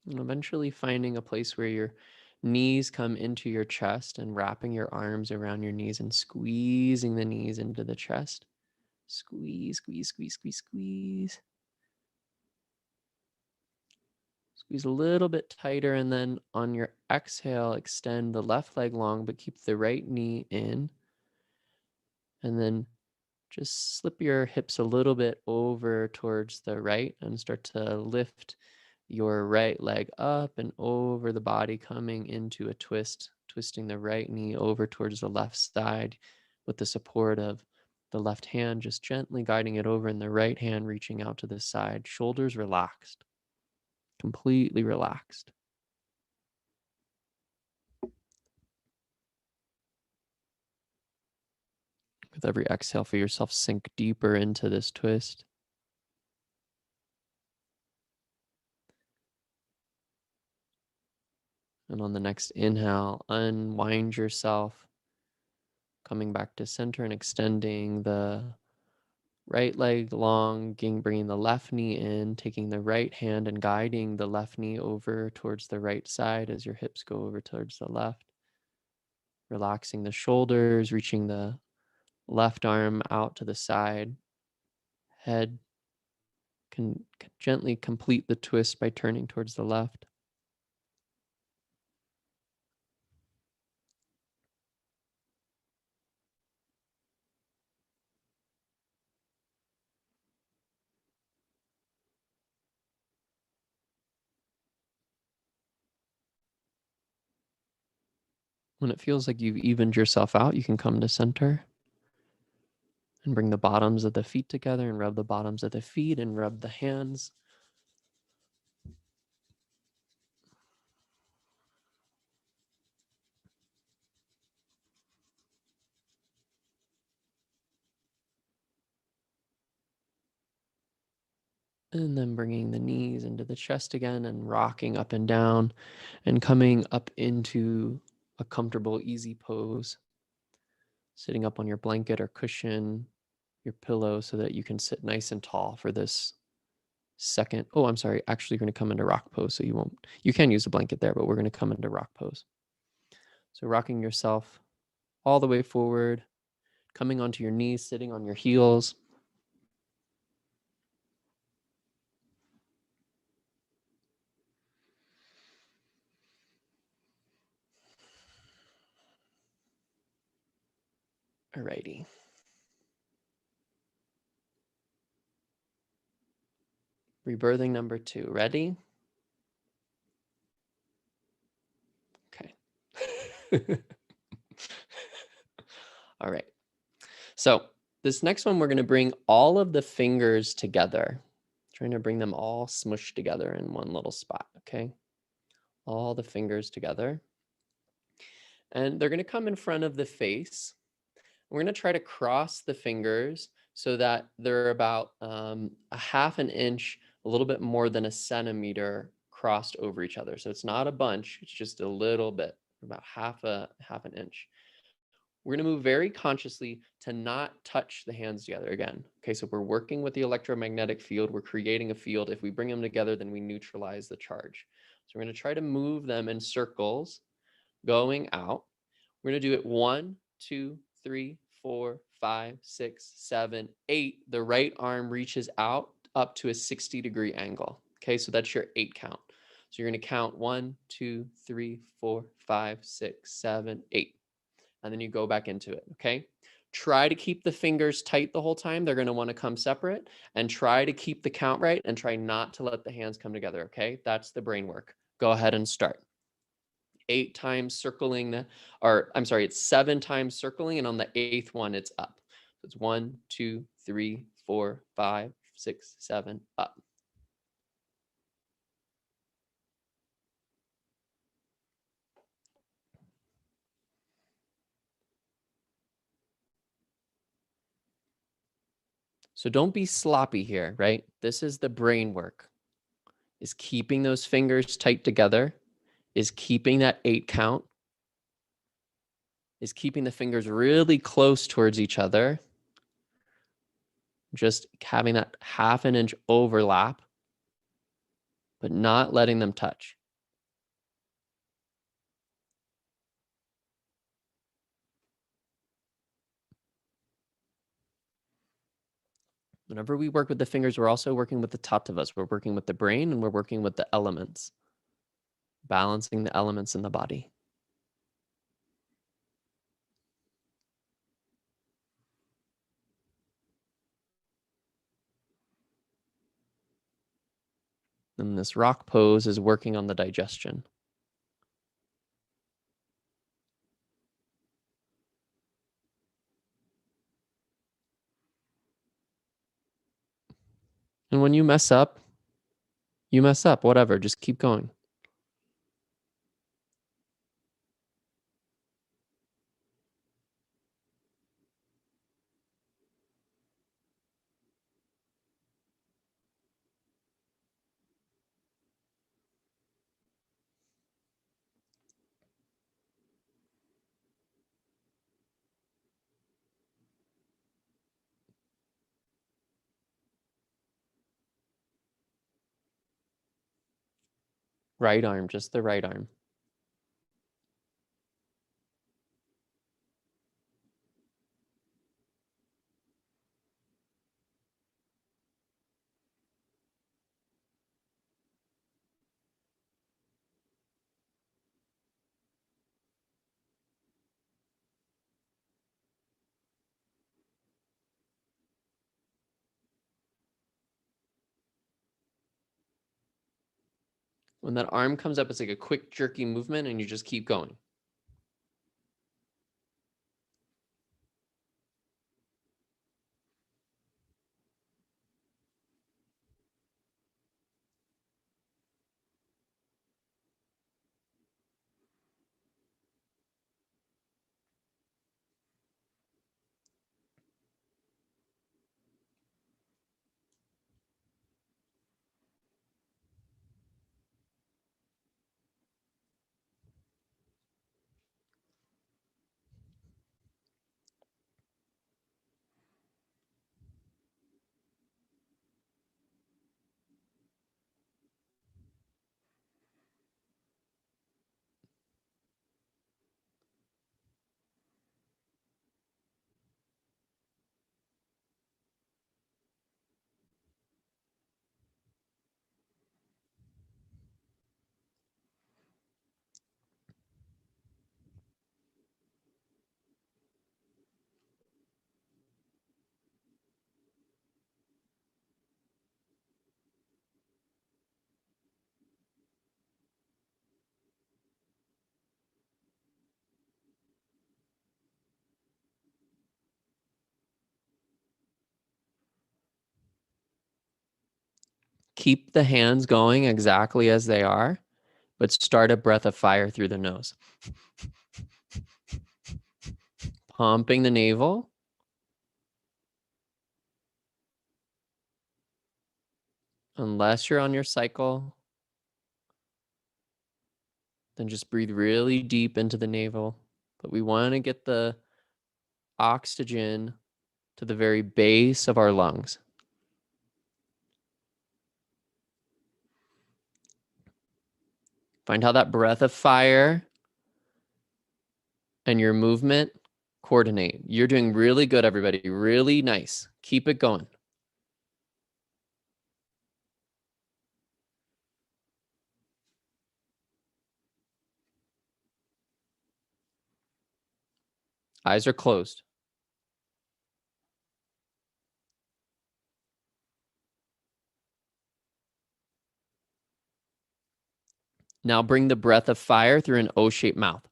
S1: And eventually finding a place where your knees come into your chest and wrapping your arms around your knees and squeezing the knees into the chest. Squeeze, squeeze, squeeze, squeeze, squeeze. Squeeze a little bit tighter, and then on your exhale, extend the left leg long, but keep the right knee in. And then just slip your hips a little bit over towards the right and start to lift your right leg up and over the body, coming into a twist, twisting the right knee over towards the left side with the support of the left hand, just gently guiding it over, and the right hand reaching out to the side, shoulders relaxed, completely relaxed. With every exhale, feel yourself sink deeper into this twist. And on the next inhale, unwind yourself, coming back to center and extending the right leg long, bringing the left knee in, taking the right hand and guiding the left knee over towards the right side as your hips go over towards the left. Relaxing the shoulders, reaching the left arm out to the side. Head can gently complete the twist by turning towards the left. When it feels like you've evened yourself out, you can come to center and bring the bottoms of the feet together and rub the bottoms of the feet and rub the hands. And then bringing the knees into the chest again and rocking up and down and coming up into a comfortable, easy pose. Sitting up on your blanket or cushion, your pillow, so that you can sit nice and tall for this second. Oh, I'm sorry. Actually, you're going to come into rock pose. So you can use a blanket there, but we're going to come into rock pose. So rocking yourself all the way forward, coming onto your knees, sitting on your heels. Alrighty. Rebirthing number 2. Ready? Okay. All right. So this next one, we're going to bring all of the fingers together. Trying to bring them all smushed together in one little spot, okay? All the fingers together. And they're going to come in front of the face. We're going to try to cross the fingers so that they're about a half an inch, a little bit more than a centimeter crossed over each other. So it's not a bunch, it's just a little bit, about half an inch. We're going to move very consciously to not touch the hands together again. Okay, so we're working with the electromagnetic field. We're creating a field. If we bring them together, then we neutralize the charge. So we're going to try to move them in circles going out. We're going to do it 1, 2, 3, 4, 5, 6, 7, 8. The right arm reaches out up to a 60-degree angle. Okay, so that's your 8 count. So you're going to count 1, 2, 3, 4, 5, 6, 7, 8. And then you go back into it, okay? Try to keep the fingers tight the whole time. They're going to want to come separate, and try to keep the count right and try not to let the hands come together, okay? That's the brain work. Go ahead and start. 8 times circling, it's 7 times circling, and on the 8th one, it's up. So it's 1, 2, 3, 4, 5, 6, 7, up. So don't be sloppy here, right? This is the brain work. Is keeping those fingers tight together, is keeping that 8 count, is keeping the fingers really close towards each other, just having that half an inch overlap, but not letting them touch. Whenever we work with the fingers, we're also working with the tattvas. We're working with the brain, and we're working with the elements, balancing the elements in the body. And this rock pose is working on the digestion. And when you mess up, whatever, just keep going. Right arm, just the right arm. When that arm comes up, it's like a quick jerky movement, and you just keep going. Keep the hands going exactly as they are, but start a breath of fire through the nose. Pumping the navel. Unless you're on your cycle, then just breathe really deep into the navel. But we want to get the oxygen to the very base of our lungs. Find how that breath of fire and your movement coordinate. You're doing really good, everybody. Really nice. Keep it going. Eyes are closed. Now bring the breath of fire through an O-shaped mouth.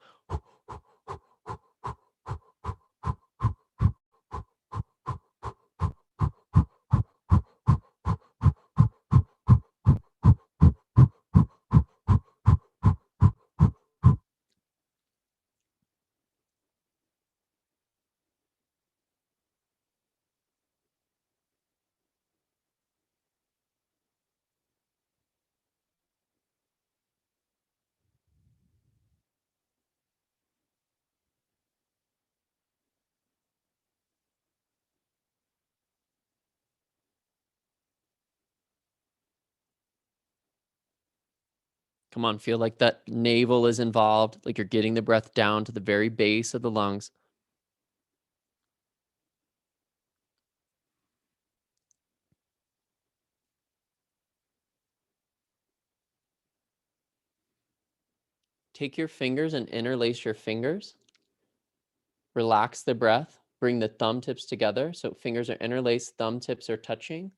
S1: Come on, feel like that navel is involved, like you're getting the breath down to the very base of the lungs. Take your fingers and interlace your fingers. Relax the breath. Bring the thumb tips together. So fingers are interlaced, thumb tips are touching.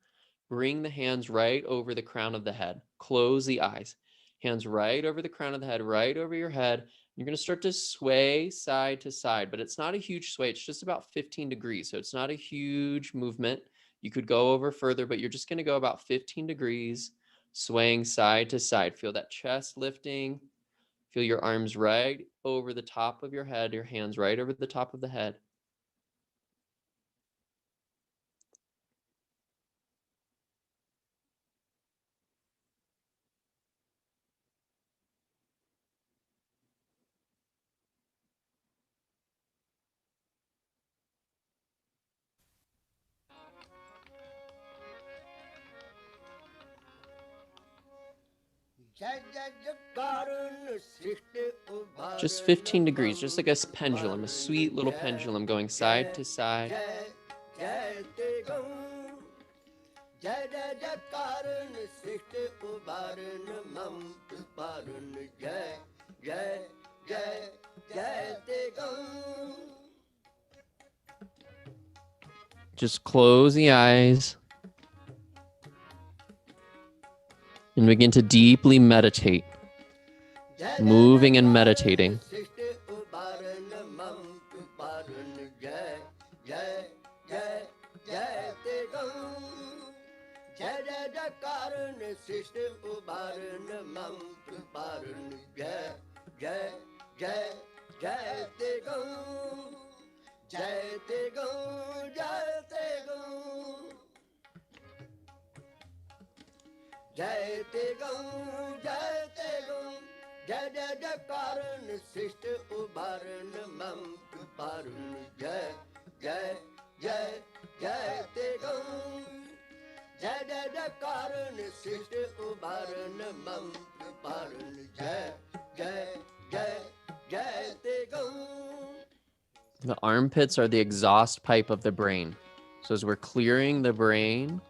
S1: Bring the hands right over the crown of the head. Close the eyes. Hands right over the crown of the head, right over your head. You're going to start to sway side to side, but it's not a huge sway. It's just about 15 degrees. So it's not a huge movement. You could go over further, but you're just going to go about 15 degrees, swaying side to side. Feel that chest lifting. Feel your arms right over the top of your head, your hands right over the top of the head. Just 15 degrees, just like a pendulum, a sweet little pendulum going side to side. Just close the eyes and begin to deeply meditate, moving and meditating. The armpits are the exhaust pipe of the brain. So as we're clearing the brain,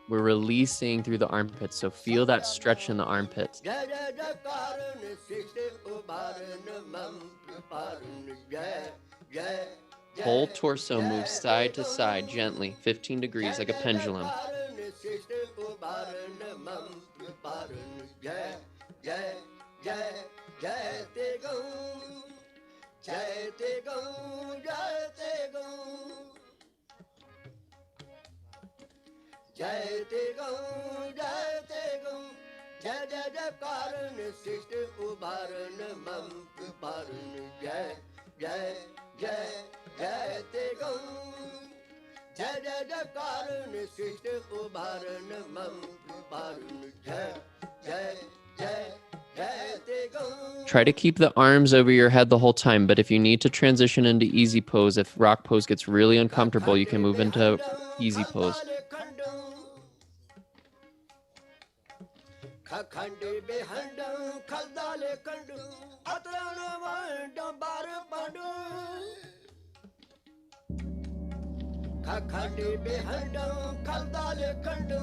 S1: we're releasing through the armpits. So feel that stretch in the armpits. Whole torso moves side to side gently, 15 degrees, like a pendulum.
S3: Jai Te Gaun, Jai Te Gaun, Jai Jai Jai Karan, Sishta Ubaran, Mamp Paran, Jai Jai Jai Jai Te Gaun, Jai Jai Jai Karan, Sishta Ubaran, Mamp Paran, Jai Jai Jai Jai Te Gaun.
S1: Try to keep the arms over your head the whole time, but if you need to transition into easy pose, if rock pose gets really uncomfortable, you can move into easy pose.
S3: Khandi behandam khaldale kandu atrana vandam bar pandu Khandi behandam khaldale kandu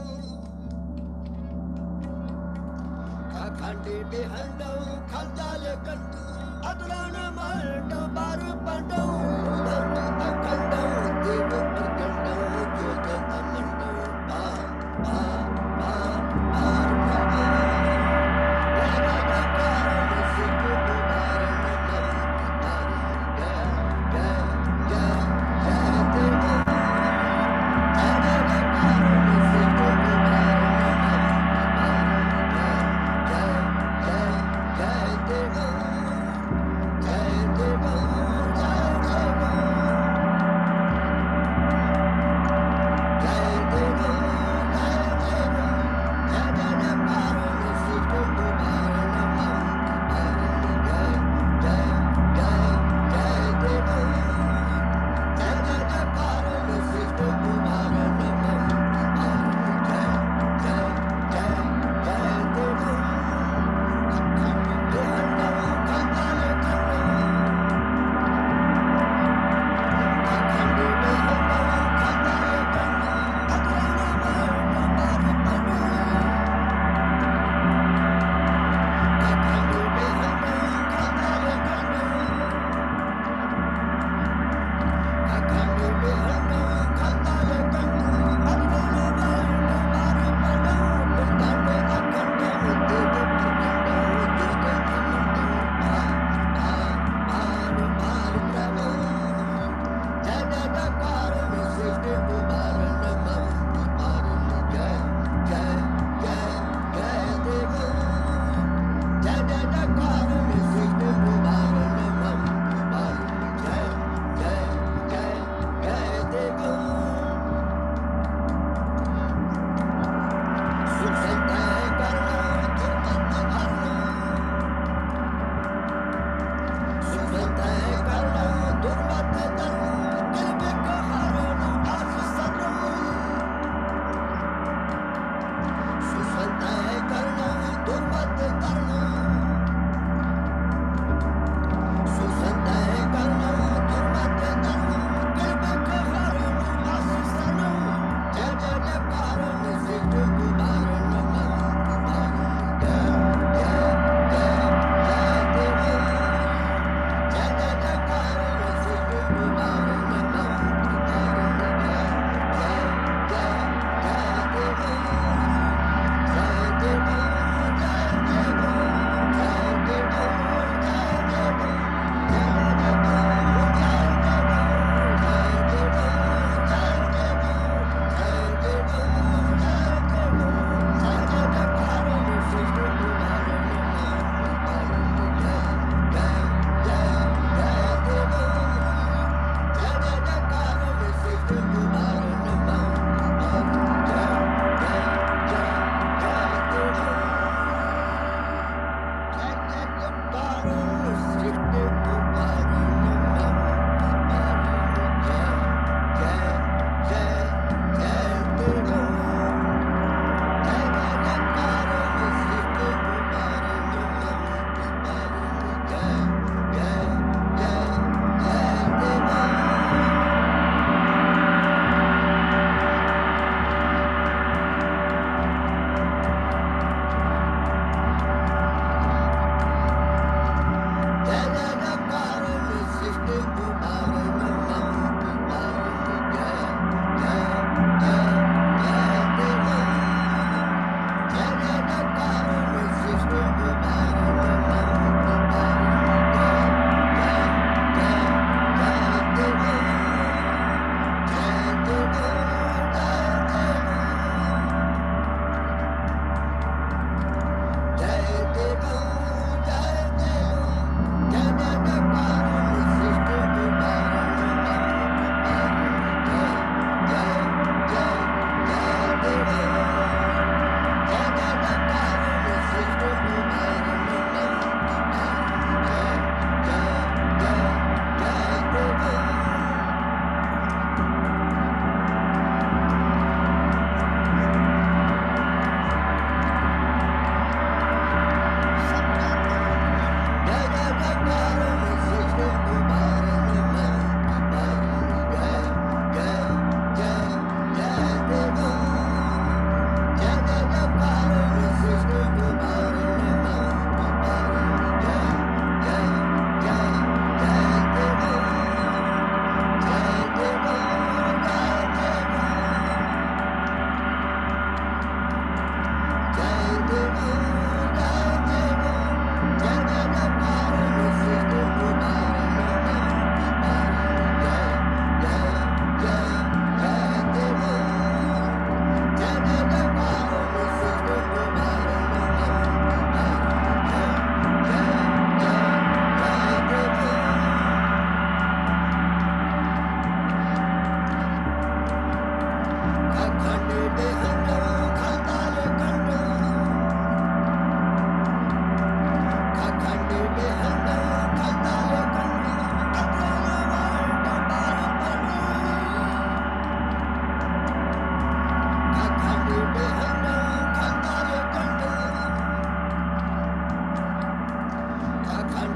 S3: Khandi behandam khaldale kandu atrana vandam bar pandu Akhandam devu turgandam jota amandam Jai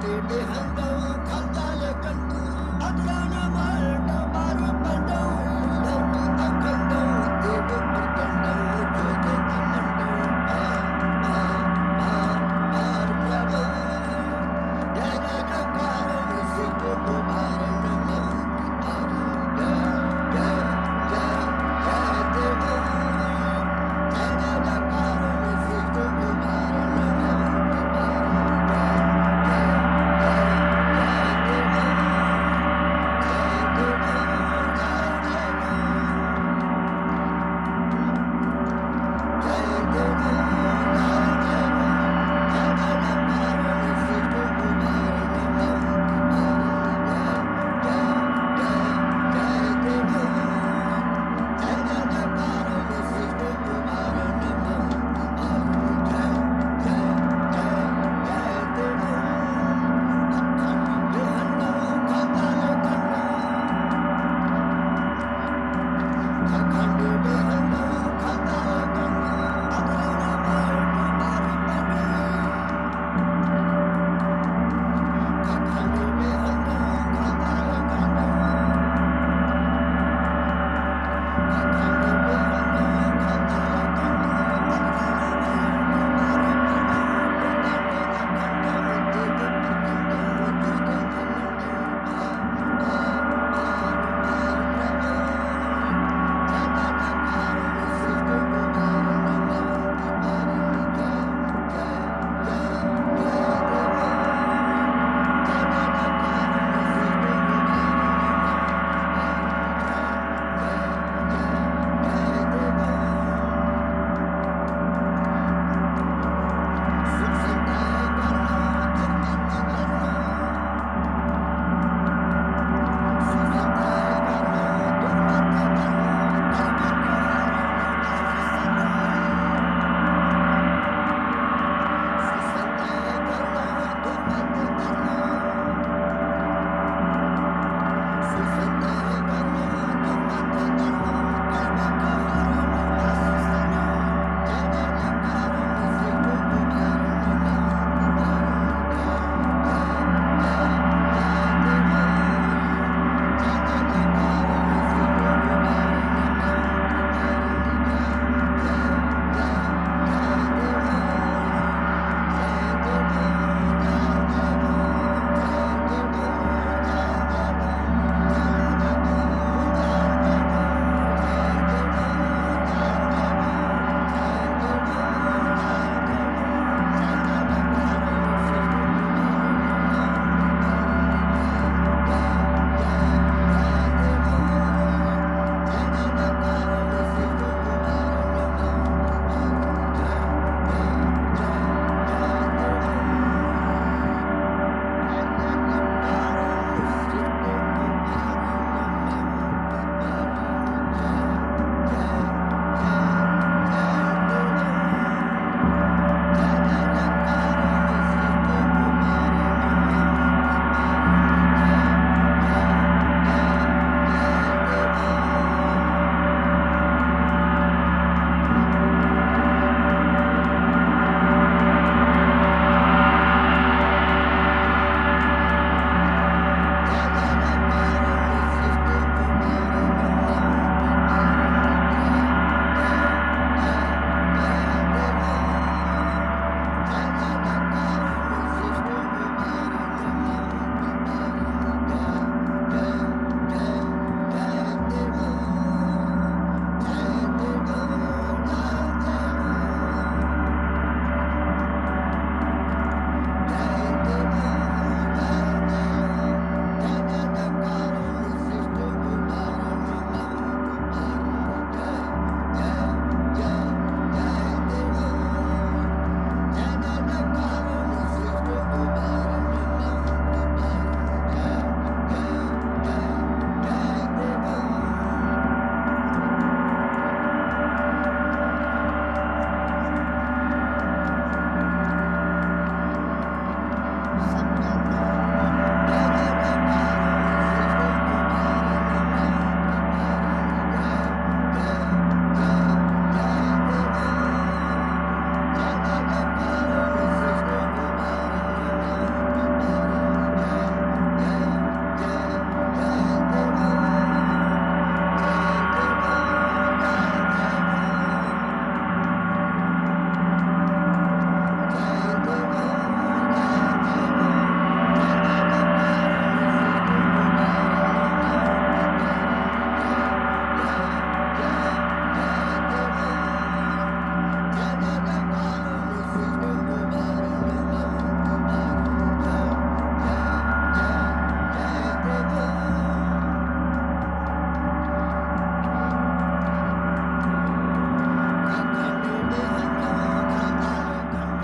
S3: Jai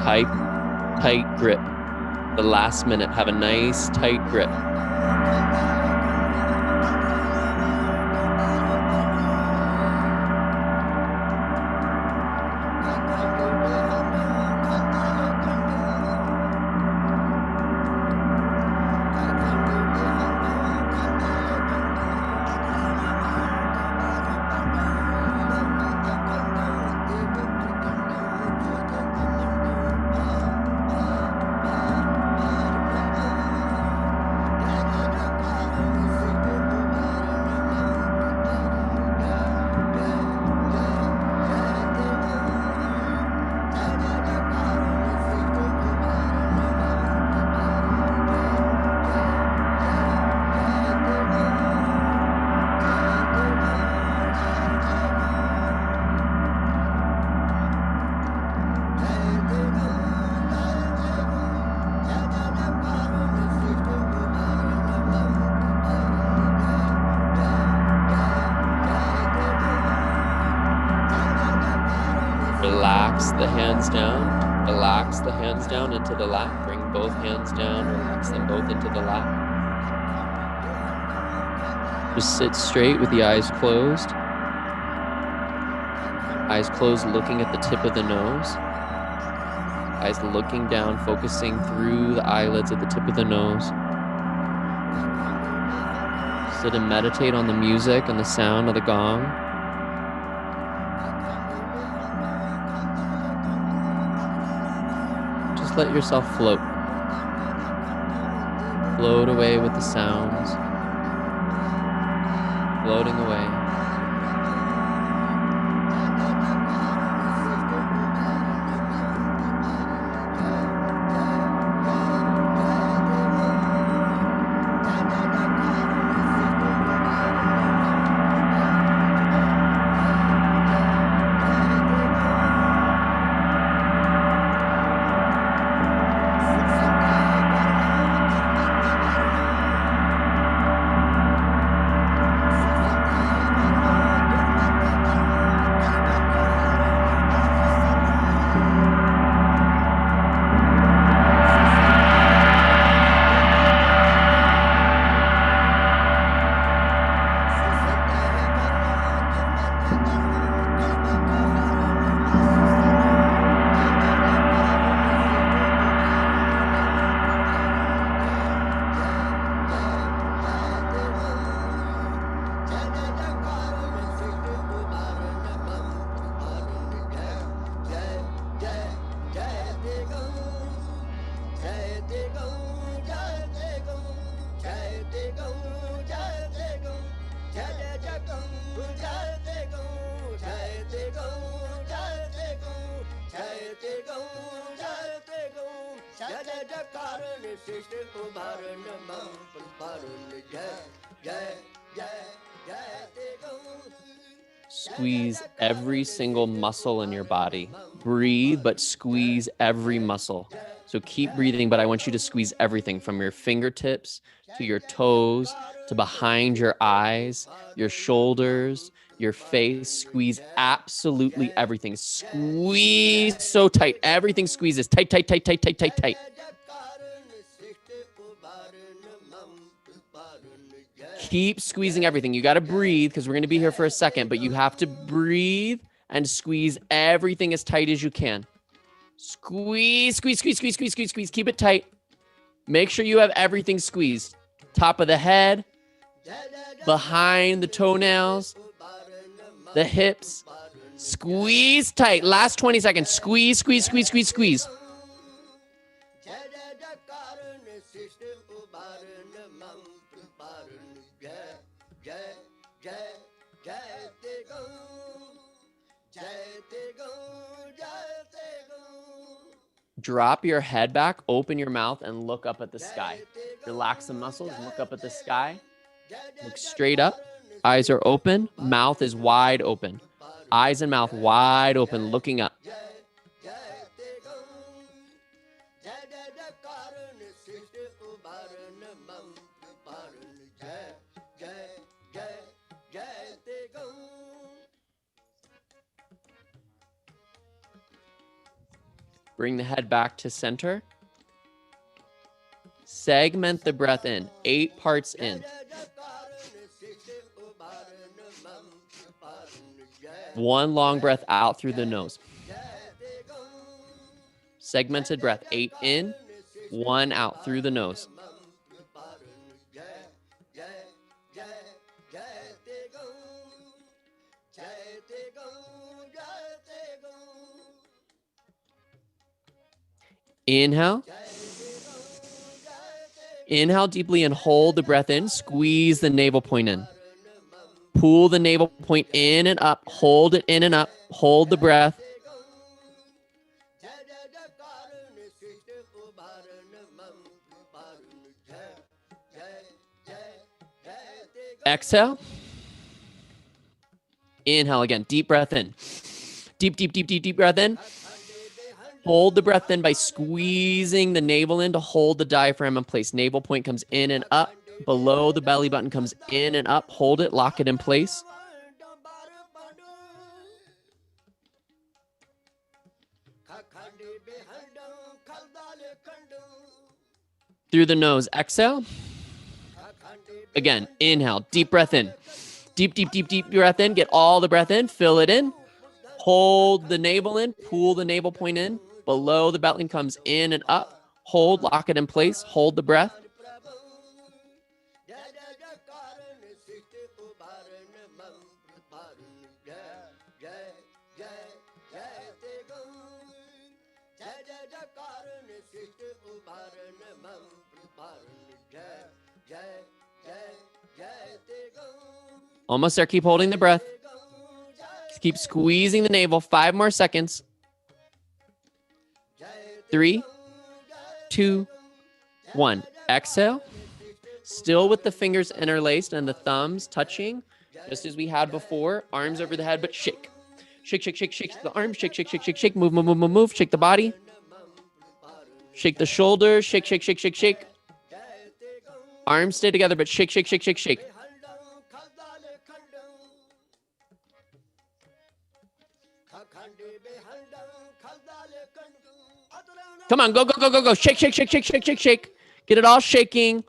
S1: tight grip. The last minute, have a nice tight grip. Relax the hands down. Relax the hands down into the lap. Bring both hands down. Relax them both into the lap. Just sit straight with the eyes closed. Eyes closed, looking at the tip of the nose. Eyes looking down, focusing through the eyelids at the tip of the nose. Sit and meditate on the music and the sound of the gong. Just let yourself float. Float away with the sounds. Floating away. Squeeze every single muscle in your body. Breathe, but squeeze every muscle. So keep breathing, but I want you to squeeze everything from your fingertips to your toes to behind your eyes, your shoulders, your face. Squeeze absolutely everything. Squeeze so tight. Everything squeezes tight, tight, tight, tight, tight, tight, tight. Keep squeezing everything. You got to breathe because we're going to be here for a second, but you have to breathe and squeeze everything as tight as you can. Squeeze, squeeze, squeeze, squeeze, squeeze, squeeze, squeeze. Keep it tight. Make sure you have everything squeezed. Top of the head, behind the toenails, the hips. Squeeze tight. Last 20 seconds. Squeeze, squeeze, squeeze, squeeze, squeeze. Drop your head back, open your mouth, and look up at the sky. Relax the muscles, look up at the sky. Look straight up. Eyes are open, mouth is wide open. Eyes and mouth wide open, looking up. Bring the head back to center. Segment the breath in, 8 parts in. One long breath out through the nose. Segmented breath, 8 in, 1 out through the nose. Inhale. Inhale deeply and hold the breath in. Squeeze the navel point in. Pull the navel point in and up. Hold it in and up. Hold the breath. Exhale. Inhale again. Deep breath in. Deep, deep, deep, deep, deep breath in. Hold the breath in by squeezing the navel in to hold the diaphragm in place. Navel point comes in and up. Below the belly button comes in and up. Hold it. Lock it in place. Through the nose. Exhale. Again, inhale. Deep breath in. Deep, deep, deep, deep breath in. Get all the breath in. Fill it in. Hold the navel in. Pull the navel point in. Below the belly comes in and up. Hold. Lock it in place. Hold the breath. Almost there. Keep holding the breath. Keep squeezing the navel. 5 more seconds. 3, 2, 1. Exhale. Still with the fingers interlaced and the thumbs touching, just as we had before. Arms over the head, but shake. Shake, shake, shake, shake the arms. Shake, shake, shake, shake, shake. Move, move, move, move, move. Shake the body. Shake the shoulders. Shake, shake, shake, shake, shake. Arms stay together, but shake, shake, shake, shake, shake. Come on, go, go, go, go, go. Shake, shake, shake, shake, shake, shake, shake. Get it all shaking.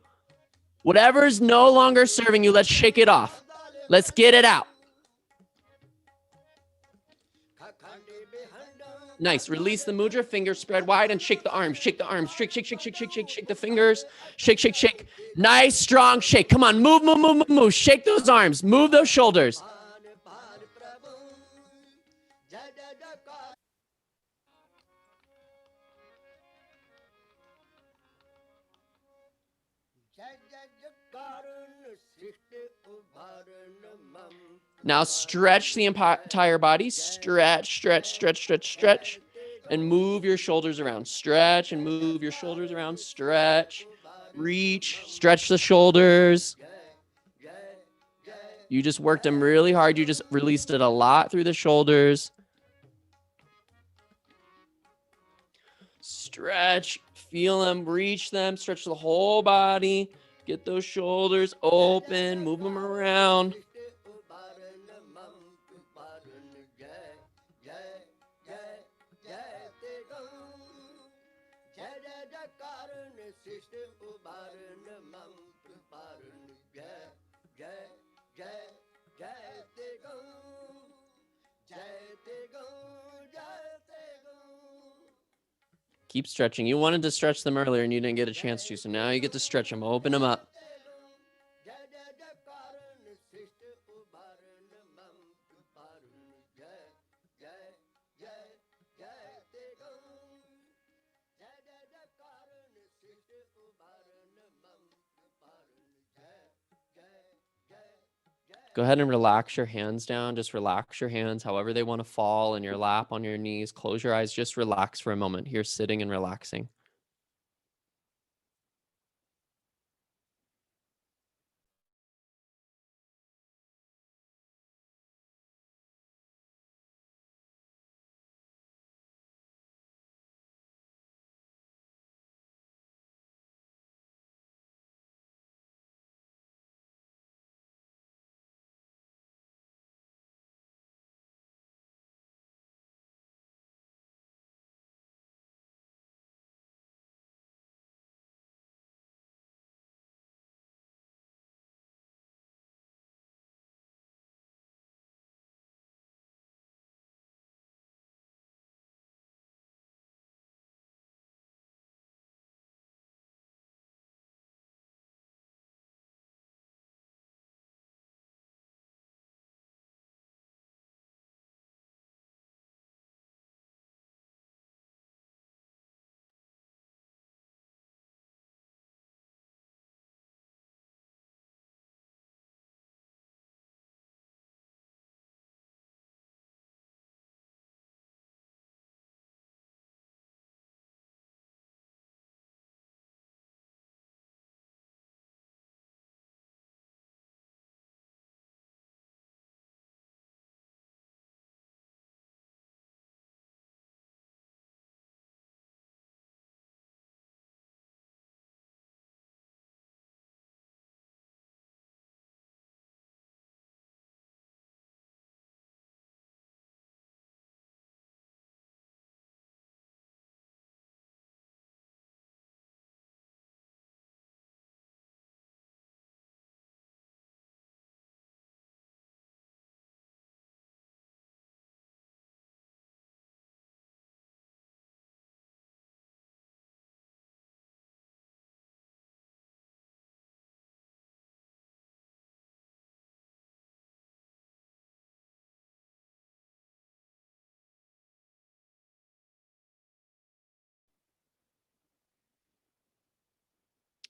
S1: Whatever's no longer serving you, let's shake it off. Let's get it out. Nice. Release the mudra. Fingers spread wide and shake the arms. Shake the arms. Shake, shake, shake, shake, shake, shake, shake the fingers. Shake, shake, shake. Nice, strong shake. Come on, move, move, move, move, move. Shake those arms. Move those shoulders. Now stretch the entire body. Stretch, stretch, stretch, stretch, stretch. And move your shoulders around. Stretch and move your shoulders around. Stretch, reach, stretch the shoulders. You just worked them really hard. You just released it a lot through the shoulders. Stretch, feel them, reach them, stretch the whole body. Get those shoulders open, move them around. Keep stretching. You wanted to stretch them earlier and you didn't get a chance to, so now you get to stretch them. Open them up. Go ahead and relax your hands down. Just relax your hands however they want to fall in your lap, on your knees. Close your eyes. Just relax for a moment. Here, sitting and relaxing.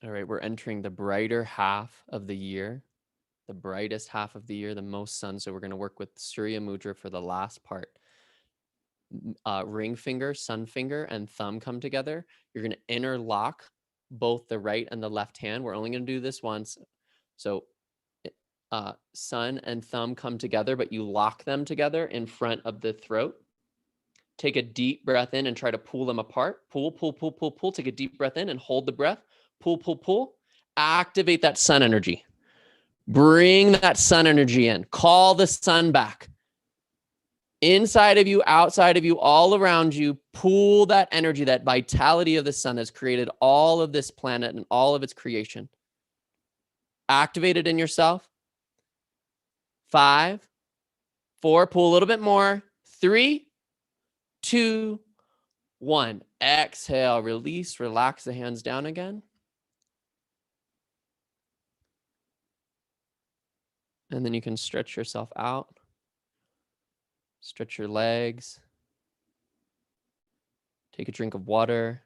S1: All right, we're entering the brighter half of the year, the brightest half of the year, the most sun. So we're going to work with Surya Mudra for the last part. Ring finger, sun finger, and thumb come together. You're going to interlock both the right and the left hand. We're only going to do this once. So sun and thumb come together, but you lock them together in front of the throat. Take a deep breath in and try to pull them apart. Pull, pull, pull, pull, pull. Take a deep breath in and hold the breath. Pull, pull, pull. Activate that sun energy. Bring that sun energy in. Call the sun back. Inside of you, outside of you, all around you, pull that energy, that vitality of the sun has created all of this planet and all of its creation. Activate it in yourself. 5, 4, pull a little bit more. 3, 2, 1. Exhale, release, relax the hands down again. And then you can stretch yourself out. Stretch your legs. Take a drink of water.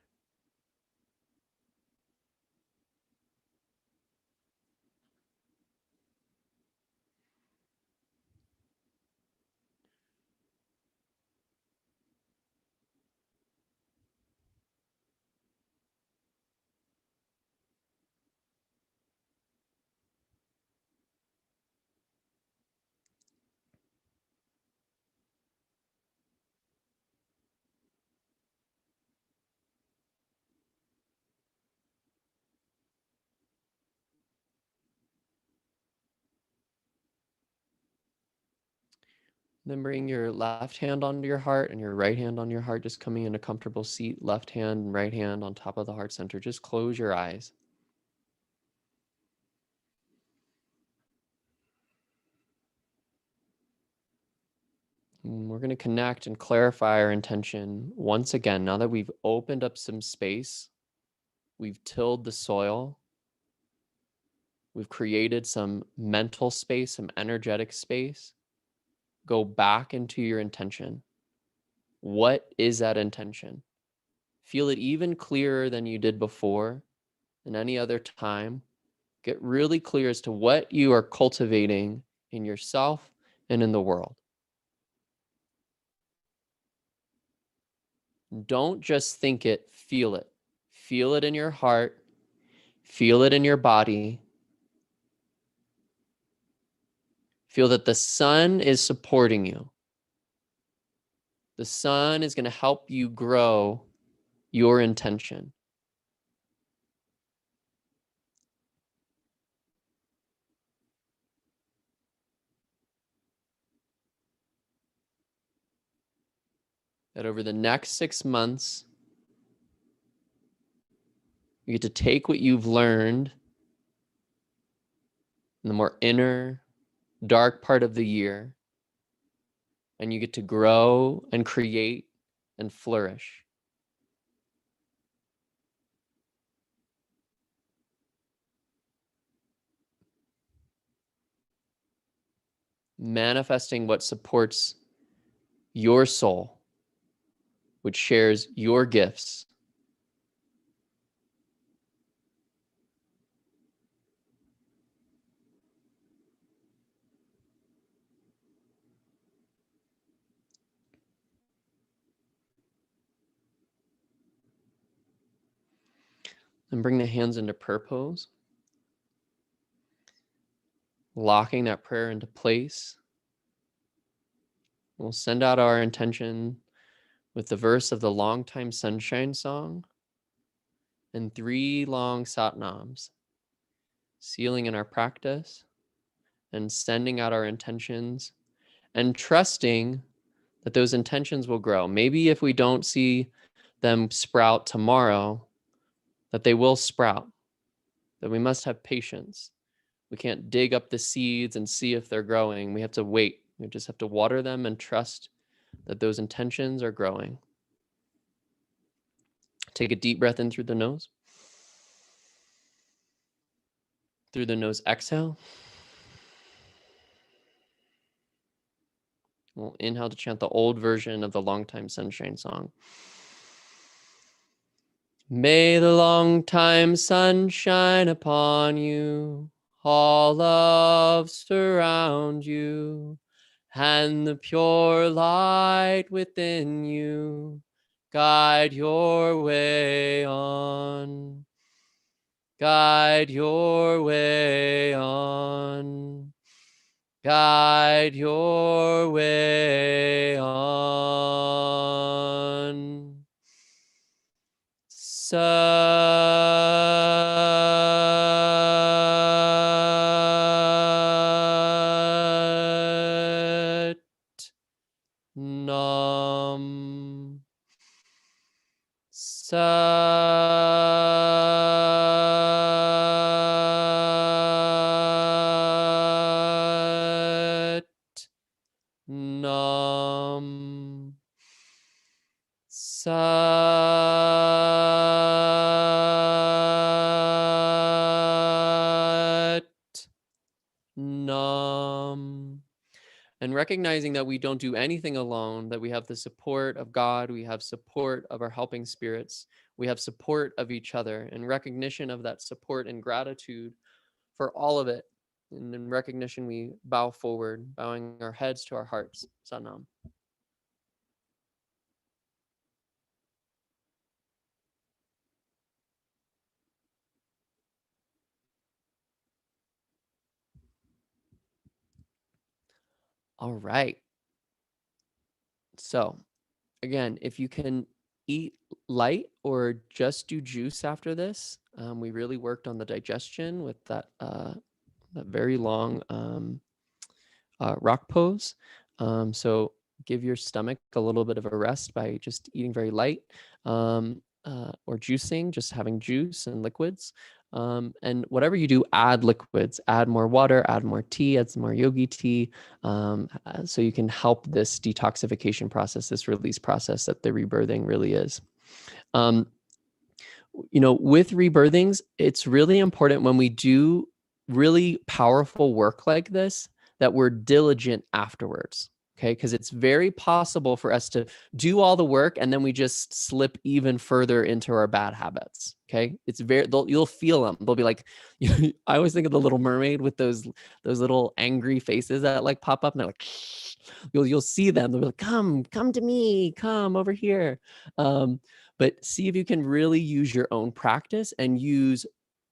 S1: Then bring your left hand onto your heart and your right hand on your heart, just coming in a comfortable seat. Left hand and right hand on top of the heart center. Just close your eyes. And we're going to connect and clarify our intention once again. Now that we've opened up some space, we've tilled the soil, we've created some mental space, some energetic space. Go back into your intention. What is that intention? Feel it even clearer than you did before and any other time. Get really clear as to what you are cultivating in yourself and in the world. Don't just think it, feel it. Feel it in your heart. Feel it in your body. Feel that the sun is supporting you. The sun is going to help you grow your intention. That over the next 6 months, you get to take what you've learned in the more inner, dark part of the year, and you get to grow and create and flourish. Manifesting what supports your soul, which shares your gifts. And bring the hands into prayer pose. Locking that prayer into place. We'll send out our intention with the verse of the Long Time Sunshine song and 3 long satnams, sealing in our practice and sending out our intentions and trusting that those intentions will grow. Maybe if we don't see them sprout tomorrow, that they will sprout, that we must have patience. We can't dig up the seeds and see if they're growing. We have to wait. We just have to water them and trust that those intentions are growing. Take a deep breath in through the nose. Through the nose, exhale. We'll inhale to chant the old version of the Long Time Sunshine song. May the long time sun shine upon you, all love surround you, and the pure light within you guide your way on. Guide your way on. Guide your way on. Sat Nam. Sat Nam. Sat Nam. And recognizing that we don't do anything alone, that we have the support of God, we have support of our helping spirits, we have support of each other, and recognition of that support and gratitude for all of it. And in recognition, we bow forward, bowing our heads to our hearts. Satnam. All right. So again, if you can eat light or just do juice after this, we really worked on the digestion with that very long rock pose. So give your stomach a little bit of a rest by just eating very light, or juicing, just having juice and liquids. And whatever you do, add liquids, add more water, add more tea, add some more yogi tea, so you can help this detoxification process, this release process that the rebirthing really is. With rebirthings, it's really important when we do really powerful work like this that we're diligent afterwards. Okay, because it's very possible for us to do all the work and then we just slip even further into our bad habits. Okay, you'll feel them. They'll be like, I always think of the Little Mermaid with those little angry faces that like pop up, and they're like, you'll see them. They'll be like, come to me, come over here. But see if you can really use your own practice and use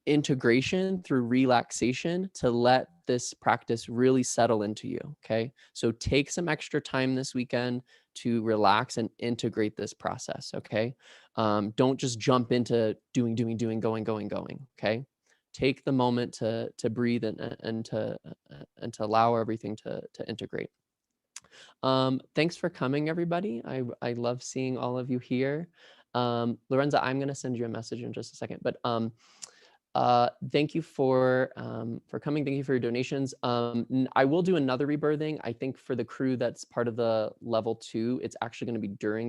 S1: integration through relaxation to let this practice really settle into you. Okay. So take some extra time this weekend to relax and integrate this process. Okay. Don't just jump into doing, going. Okay. Take the moment to breathe and to allow everything to integrate. Thanks for coming, everybody. I love seeing all of you here. Lorenza, I'm going to send you a message in just a second, but thank you for coming. Thank you for your donations. I will do another rebirthing. I think for the crew that's part of the level 2, it's actually going to be during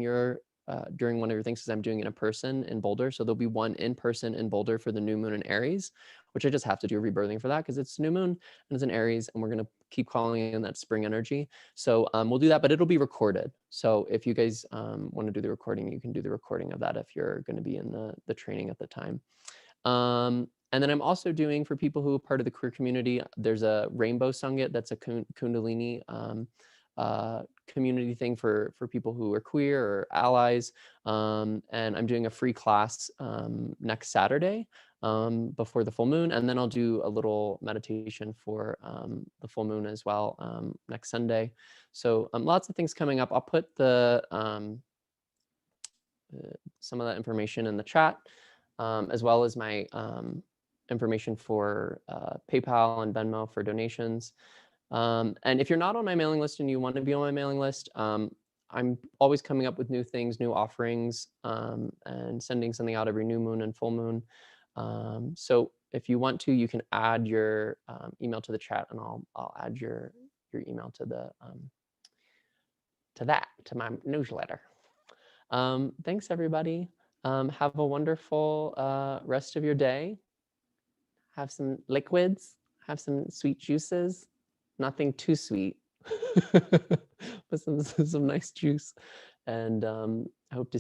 S1: one of your things, because I'm doing it in person in Boulder. So there'll be one in person in Boulder for the new moon in Aries, which I just have to do a rebirthing for that because it's new moon and it's in Aries, and we're going to keep calling in that spring energy. So we'll do that, but it'll be recorded. So if you guys want to do the recording, you can do the recording of that if you're going to be in the training at the time. And then I'm also doing, for people who are part of the queer community, there's a Rainbow Sangit that's a Kundalini community thing for people who are queer or allies. And I'm doing a free class next Saturday before the full moon. And then I'll do a little meditation for the full moon as well next Sunday. So lots of things coming up. I'll put some of that information in the chat, as well as my information for PayPal and Venmo for donations. And if you're not on my mailing list and you want to be on my mailing list, I'm always coming up with new things, new offerings, and sending something out every new moon and full moon. So if you want to, you can add your email to the chat, and I'll add your email to my newsletter. Thanks, everybody. Have a wonderful rest of your day. Have some liquids, have some sweet juices, nothing too sweet, but some nice juice. And I hope to